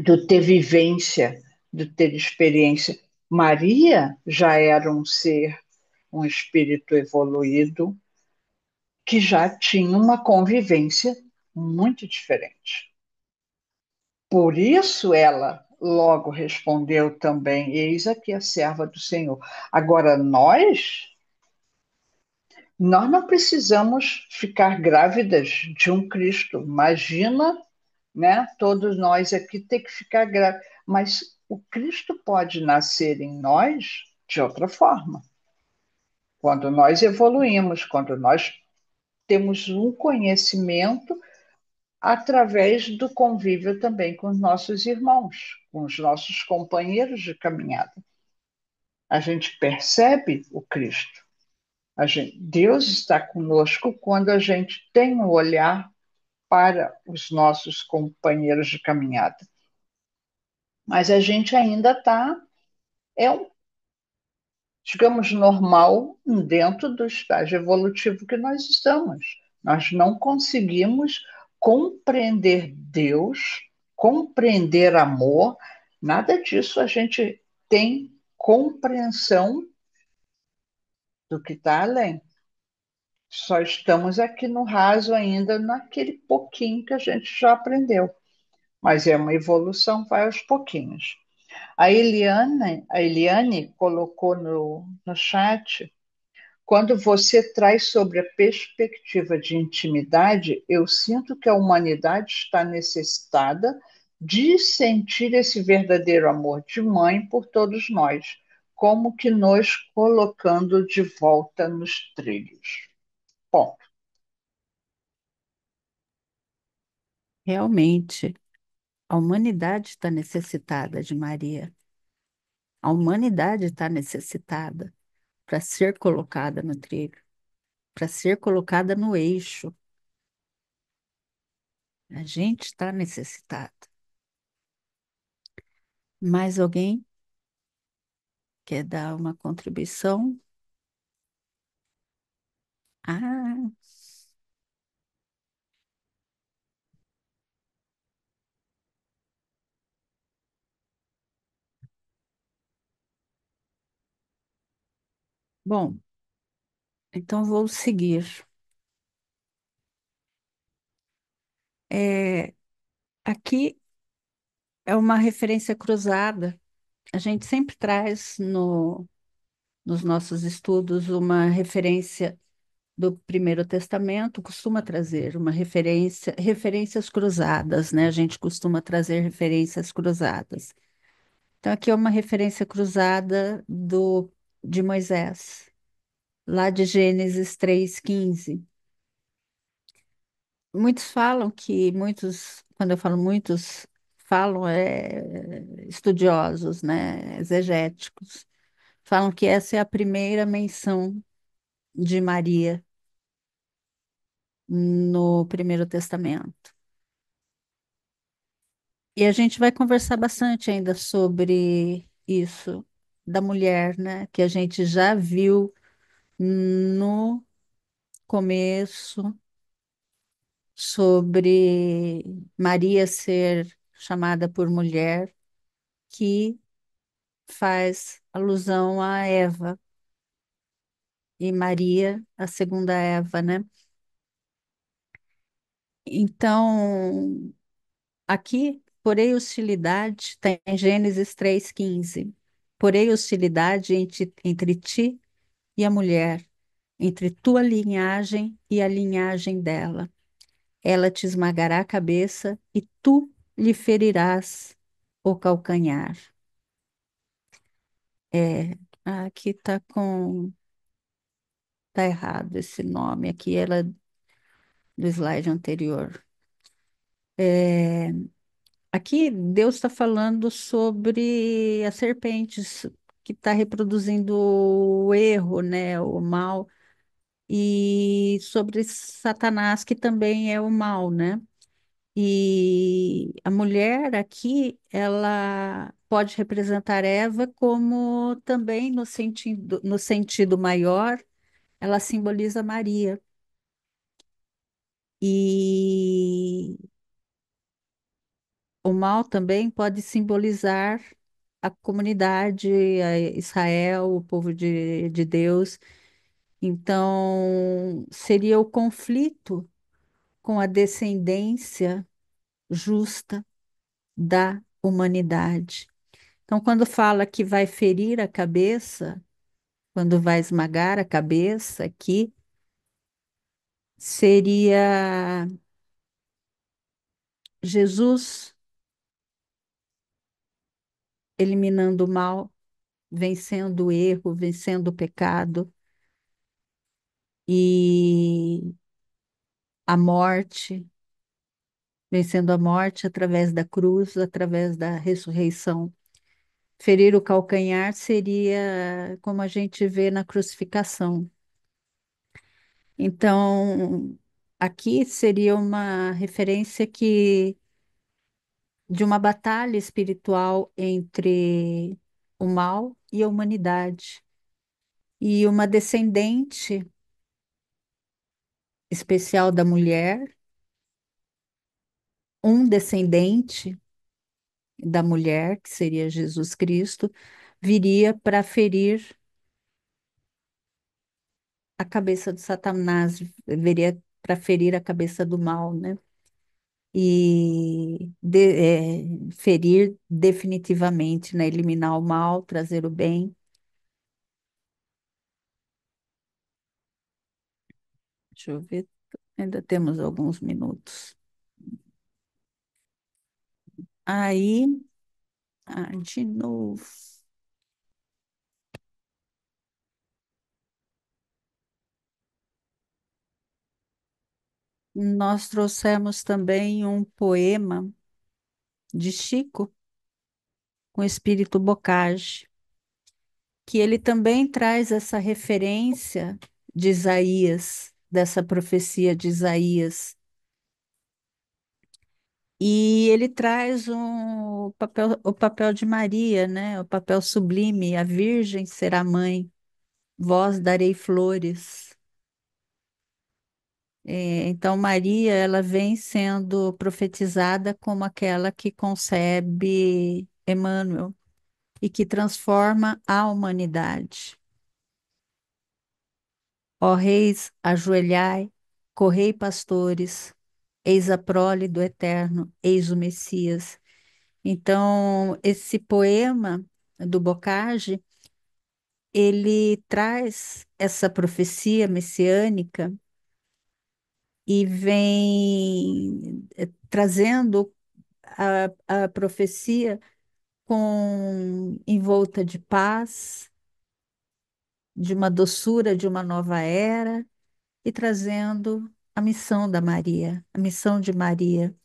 Do ter vivência, do ter experiência. Maria já era um ser, um espírito evoluído, que já tinha uma convivência muito diferente. Por isso ela logo respondeu também: Eis aqui a serva do Senhor. Agora, nós não precisamos ficar grávidas de um Cristo. Imagina, né? Todos nós aqui ter que ficar grávidos. Mas o Cristo pode nascer em nós de outra forma. Quando nós evoluímos, quando nós temos um conhecimento através do convívio também com os nossos irmãos, com os nossos companheiros de caminhada. A gente percebe o Cristo. Deus está conosco quando a gente tem um olhar para os nossos companheiros de caminhada. Mas a gente ainda está, digamos, normal dentro do estágio evolutivo que nós estamos. Nós não conseguimos compreender Deus, compreender amor, nada disso a gente tem compreensão do que está além. Só estamos aqui no raso ainda, naquele pouquinho que a gente já aprendeu. Mas é uma evolução, vai aos pouquinhos. A Eliane colocou no chat, quando você traz sobre a perspectiva de intimidade, eu sinto que a humanidade está necessitada de sentir esse verdadeiro amor de mãe por todos nós, como que nos colocando de volta nos trilhos. Bom, Realmente, a humanidade está necessitada de Maria. A humanidade está necessitada para ser colocada no trilho, para ser colocada no eixo. A gente está necessitado. Mais alguém quer dar uma contribuição? Ah, bom, então vou seguir. É, aqui é uma referência cruzada. A gente sempre traz nos nossos estudos uma referência do Primeiro Testamento, costuma trazer uma referências cruzadas, né? A gente costuma trazer referências cruzadas. Então, aqui é uma referência cruzada de Moisés, lá de Gênesis 3:15. Muitos falam que, quando eu falo muitos, falam estudiosos, né, exegéticos, falam que essa é a primeira menção de Maria no Primeiro Testamento. E a gente vai conversar bastante ainda sobre isso da mulher, né, que a gente já viu no começo sobre Maria ser chamada por mulher, que faz alusão a Eva e Maria, a segunda Eva, né? Então, aqui, porém hostilidade, está em Gênesis 3:15. Porém hostilidade entre ti e a mulher, entre tua linhagem e a linhagem dela. Ela te esmagará a cabeça e tu lhe ferirás o calcanhar. É, aqui tá errado esse nome aqui, ela é do slide anterior. É, aqui Deus está falando sobre as serpentes que está reproduzindo o erro, né, o mal, e sobre Satanás que também é o mal, né? E a mulher aqui, ela pode representar Eva como também no sentido maior, ela simboliza Maria. E o mal também pode simbolizar a comunidade, a Israel, o povo de Deus. Então, seria o conflito com a descendência justa da humanidade. Então, quando fala que vai ferir a cabeça, quando vai esmagar a cabeça aqui, seria Jesus eliminando o mal, vencendo o erro, vencendo o pecado e a morte, vencendo a morte através da cruz, através da ressurreição. Ferir o calcanhar seria como a gente vê na crucificação. Então, aqui seria uma referência de uma batalha espiritual entre o mal e a humanidade. E uma descendente especial da mulher, um descendente da mulher, que seria Jesus Cristo, viria para ferir a cabeça de Satanás, viria para ferir a cabeça do mal, né? E ferir definitivamente, né? Eliminar o mal, trazer o bem. Deixa eu ver, ainda temos alguns minutos. Aí, de novo, nós trouxemos também um poema de Chico, com Espírito Bocage, que ele também traz essa referência de Isaías, dessa profecia de Isaías. E ele traz o papel de Maria, né? O papel sublime, a Virgem será mãe, vós darei flores. Então, Maria, ela vem sendo profetizada como aquela que concebe Emmanuel e que transforma a humanidade. Ó reis, ajoelhai, correi pastores, eis a prole do Eterno, eis o Messias. Então, esse poema do Bocage, ele traz essa profecia messiânica e vem trazendo a profecia com envolta de paz, de uma doçura de uma nova era e trazendo a missão da Maria, a missão de Maria,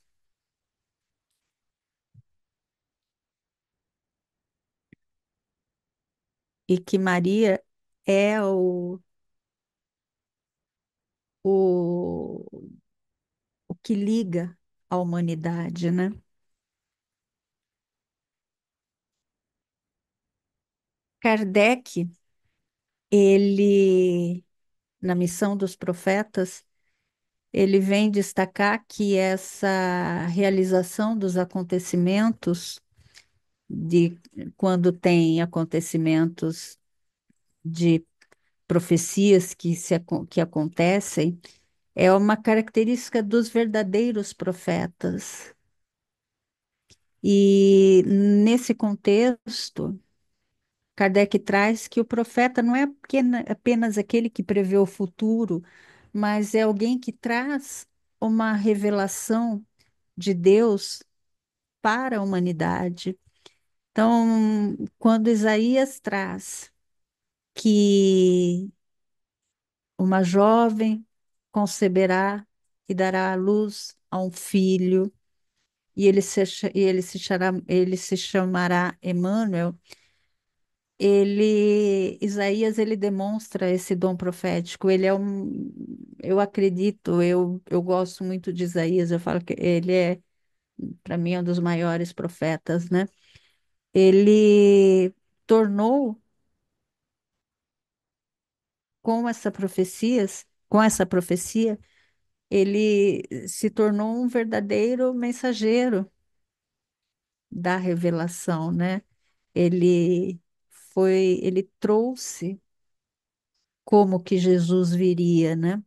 e que Maria é o, o que liga a humanidade, né? Kardec, ele, na missão dos profetas, ele vem destacar que essa realização dos acontecimentos, de quando tem acontecimentos de profecias que acontecem, é uma característica dos verdadeiros profetas. E nesse contexto, Kardec traz que o profeta não é apenas aquele que prevê o futuro, mas é alguém que traz uma revelação de Deus para a humanidade. Então, quando Isaías traz que uma jovem conceberá e dará à luz a um filho, e ele se chamará Emanuel. Isaías, ele demonstra esse dom profético. Eu acredito, eu gosto muito de Isaías. Eu falo que ele é, para mim, um dos maiores profetas, né? Ele tornou com essa profecia, ele se tornou um verdadeiro mensageiro da revelação, né? Ele trouxe como que Jesus viria, né?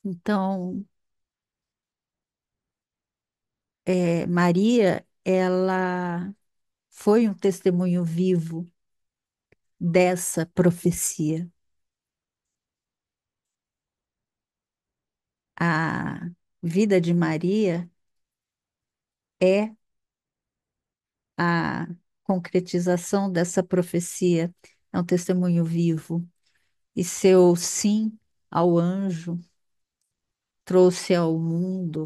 Então, Maria, ela foi um testemunho vivo dessa profecia. A vida de Maria é a concretização dessa profecia, é um testemunho vivo. E seu sim ao anjo trouxe ao mundo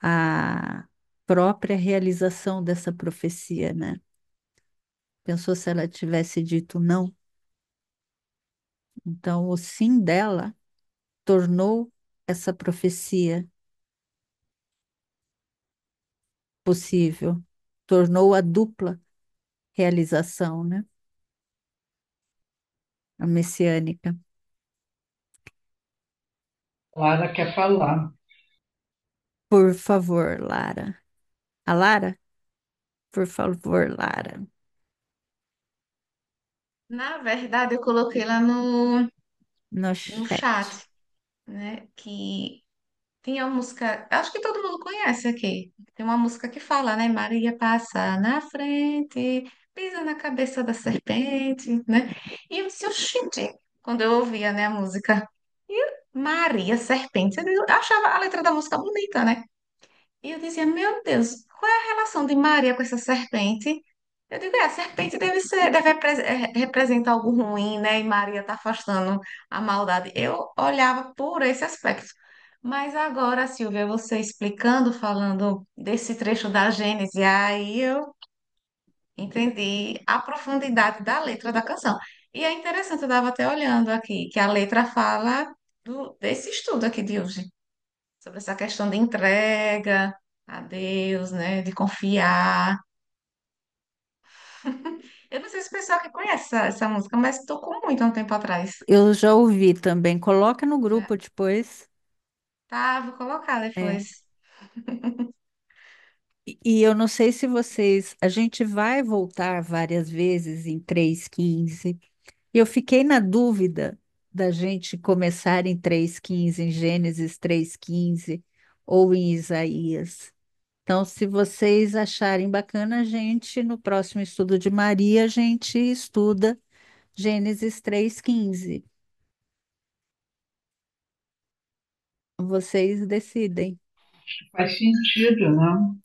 a própria realização dessa profecia, né? Pensou se ela tivesse dito não? Então, o sim dela tornou essa profecia possível, tornou a dupla realização, né? A messiânica. Lara quer falar. Por favor, Lara. A Lara? Por favor, Lara. Na verdade, eu coloquei lá No no chat. chat, né? Que tinha uma música, acho que todo mundo conhece aqui. Tem uma música que fala, né? Maria passa na frente, pisa na cabeça da serpente, né? E eu disse, oxente, quando eu ouvia, né, a música. E Maria, serpente, eu achava a letra da música bonita, né? E eu dizia, meu Deus, qual é a relação de Maria com essa serpente? Eu digo, a serpente deve representar algo ruim, né? E Maria está afastando a maldade. Eu olhava por esse aspecto. Mas agora, Silvia, você explicando, falando desse trecho da Gênesis, aí eu entendi a profundidade da letra da canção. E é interessante, eu estava até olhando aqui, que a letra fala desse estudo aqui de hoje sobre essa questão de entrega a Deus, né? De confiar. Eu não sei se o pessoal que conhece essa música, mas tocou muito há um tempo atrás. Eu já ouvi também. Coloca no Já. grupo depois. Tá, vou colocar É. depois. E eu não sei se vocês. A gente vai voltar várias vezes em 3:15. Eu fiquei na dúvida da gente começar em 3:15, em Gênesis 3:15 ou em Isaías. Então, se vocês acharem bacana, a gente, no próximo estudo de Maria, a gente estuda Gênesis 3:15. Vocês decidem. Faz sentido, né?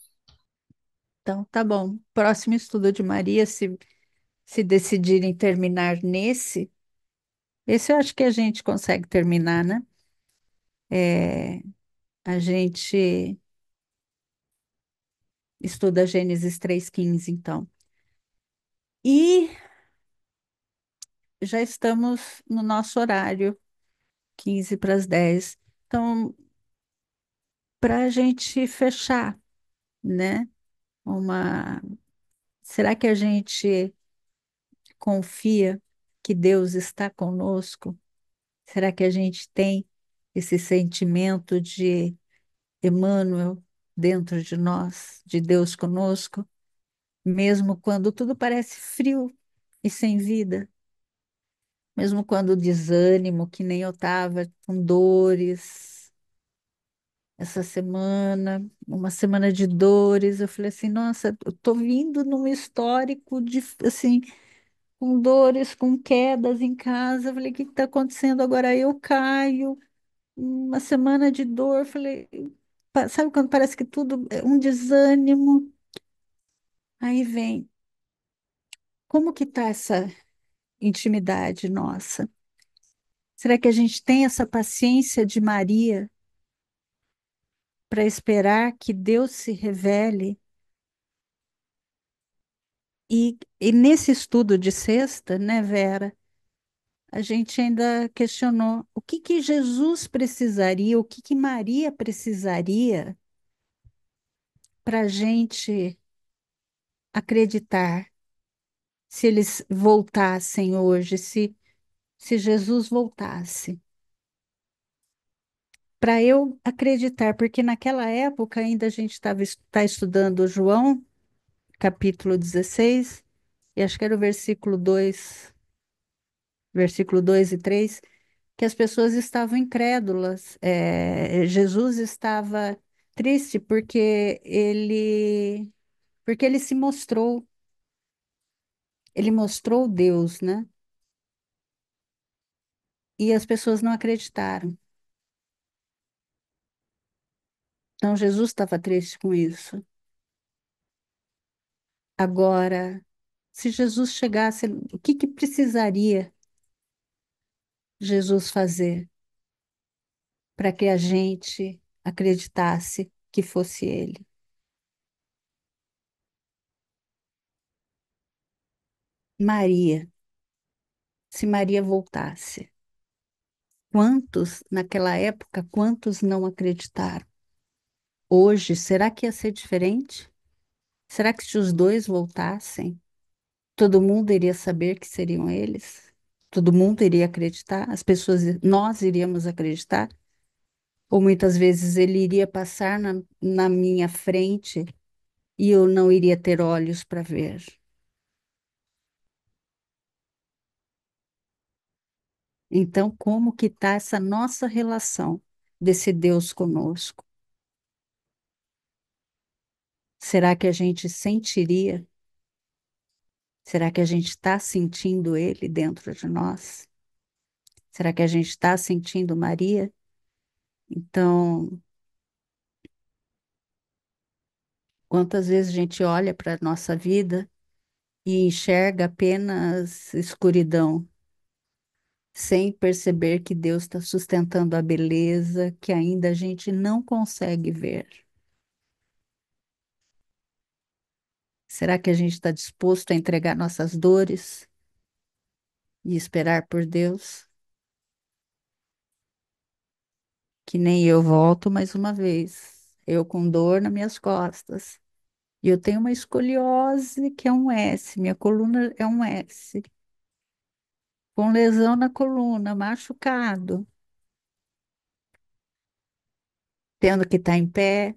Então, tá bom. Próximo estudo de Maria, se decidirem terminar nesse, esse eu acho que a gente consegue terminar, né? É, a gente estuda Gênesis 3:15, então. E já estamos no nosso horário, 15 para as 10. Então, para a gente fechar, né? Uma... Será que a gente confia que Deus está conosco? Será que a gente tem esse sentimento de Emmanuel dentro de nós, de Deus conosco, mesmo quando tudo parece frio e sem vida, mesmo quando o desânimo, que nem eu estava, com dores, essa semana, uma semana de dores, eu falei assim, nossa, eu tô vindo num histórico de, assim, com dores, com quedas em casa, eu falei, o que está acontecendo agora? Eu caio, uma semana de dor, eu falei, sabe quando parece que tudo é um desânimo? Aí vem, como que está essa intimidade nossa? Será que a gente tem essa paciência de Maria para esperar que Deus se revele? E nesse estudo de sexta, né, Vera, a gente ainda questionou o que que Jesus precisaria, o que que Maria precisaria para a gente acreditar se eles voltassem hoje, se Jesus voltasse. Para eu acreditar, porque naquela época ainda a gente tá estudando João, capítulo 16, e acho que era o versículo 2 e 3, que as pessoas estavam incrédulas. Jesus estava triste porque ele se mostrou, ele mostrou Deus, né? E as pessoas não acreditaram. Então Jesus estava triste com isso. Agora, se Jesus chegasse, o que que precisaria Jesus fazer para que a gente acreditasse que fosse ele? Maria, se Maria voltasse. Quantos, naquela época, quantos não acreditaram? Hoje, será que ia ser diferente? Será que se os dois voltassem, todo mundo iria saber que seriam eles? Todo mundo iria acreditar? As pessoas, nós iríamos acreditar? Ou muitas vezes ele iria passar na minha frente e eu não iria ter olhos para ver. Então, como que está essa nossa relação desse Deus conosco? Será que a gente sentiria? Será que a gente está sentindo Ele dentro de nós? Será que a gente está sentindo Maria? Então, quantas vezes a gente olha para a nossa vida e enxerga apenas escuridão, sem perceber que Deus está sustentando a beleza que ainda a gente não consegue ver? Será que a gente está disposto a entregar nossas dores e esperar por Deus? Que nem eu volto mais uma vez, eu com dor nas minhas costas. E eu tenho uma escoliose que é um S, minha coluna é um S, com lesão na coluna, machucado, tendo que estar em pé.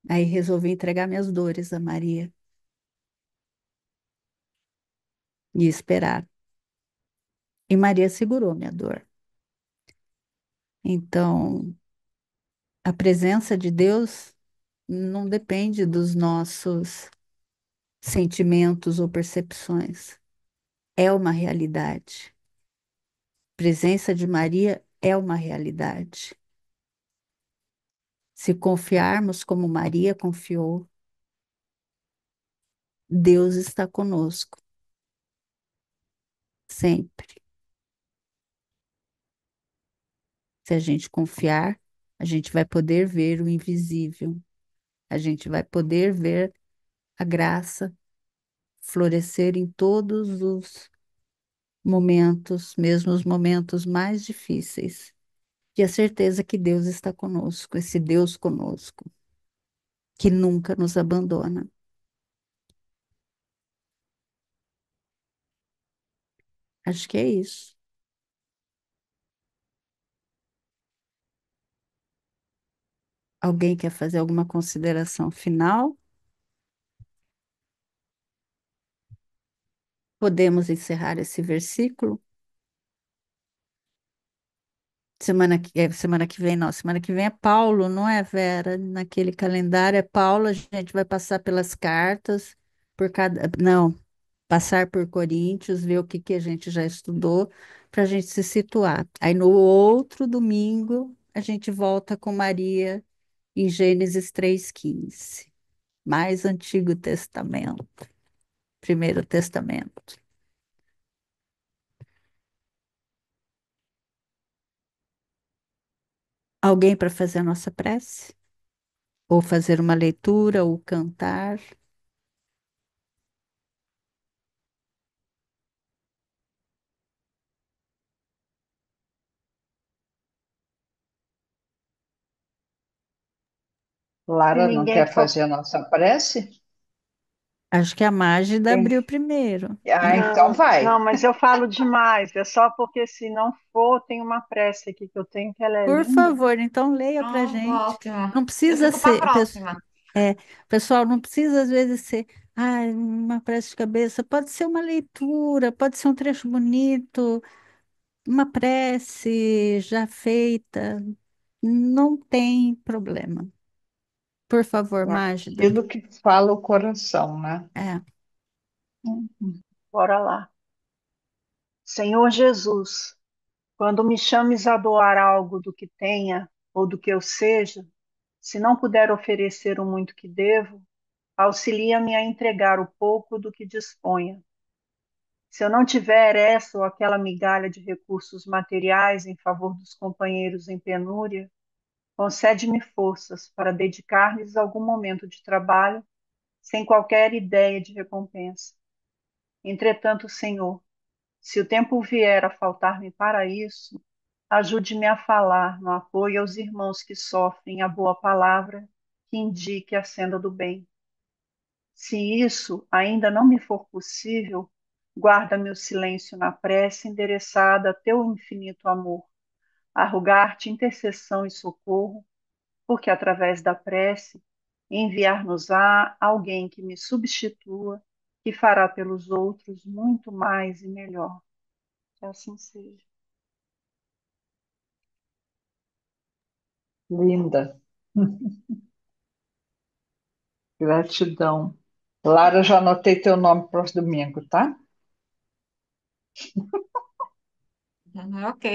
Aí resolvi entregar minhas dores a Maria e esperar. E Maria segurou minha dor. Então, a presença de Deus não depende dos nossos sentimentos ou percepções. É uma realidade. A presença de Maria é uma realidade. Se confiarmos como Maria confiou, Deus está conosco, sempre. Se a gente confiar, a gente vai poder ver o invisível, a gente vai poder ver a graça florescer em todos os momentos, mesmo os momentos mais difíceis. E a certeza que Deus está conosco, esse Deus conosco, que nunca nos abandona. Acho que é isso. Alguém quer fazer alguma consideração final? Podemos encerrar esse versículo? Semana que vem, não. Semana que vem é Paulo, não é, Vera? Naquele calendário é Paulo, a gente vai passar pelas cartas, por cada. Não, passar por Coríntios, ver o que, que a gente já estudou, para a gente se situar. Aí no outro domingo, a gente volta com Maria em Gênesis 3:15, mais Antigo Testamento, Primeiro Testamento. Alguém para fazer a nossa prece? Ou fazer uma leitura, ou cantar? Se Lara não ninguém quer for. fazer a nossa prece? Acho que a Mágida Quem- abriu primeiro. Ah, então Não, não, vai. mas eu falo demais. É só porque se não for, tem uma prece aqui que eu tenho que ela é Por linda. favor, então leia para Pronto, gente. ótimo. Não Eu precisa fico para a ser, próxima. é, pessoal, não precisa às vezes ser, uma prece de cabeça. Pode ser uma leitura, pode ser um trecho bonito, uma prece já feita. Não tem problema. Por favor, Mágida. Aquilo que fala o coração, né? É, Bora lá. Senhor Jesus, quando me chames a doar algo do que tenha ou do que eu seja, se não puder oferecer o muito que devo, auxilia-me a entregar o pouco do que disponha. Se eu não tiver essa ou aquela migalha de recursos materiais em favor dos companheiros em penúria, concede-me forças para dedicar-lhes algum momento de trabalho sem qualquer ideia de recompensa. Entretanto, Senhor, se o tempo vier a faltar-me para isso, ajude-me a falar no apoio aos irmãos que sofrem a boa palavra que indique a senda do bem. Se isso ainda não me for possível, Guarda-me o silêncio na prece endereçada a teu infinito amor, a rogar-te intercessão e socorro, porque através da prece enviar-nos-á alguém que me substitua, que fará pelos outros muito mais e melhor. Que assim seja. Linda. Gratidão. Lara, já anotei teu nome para os domingos, tá? Ok.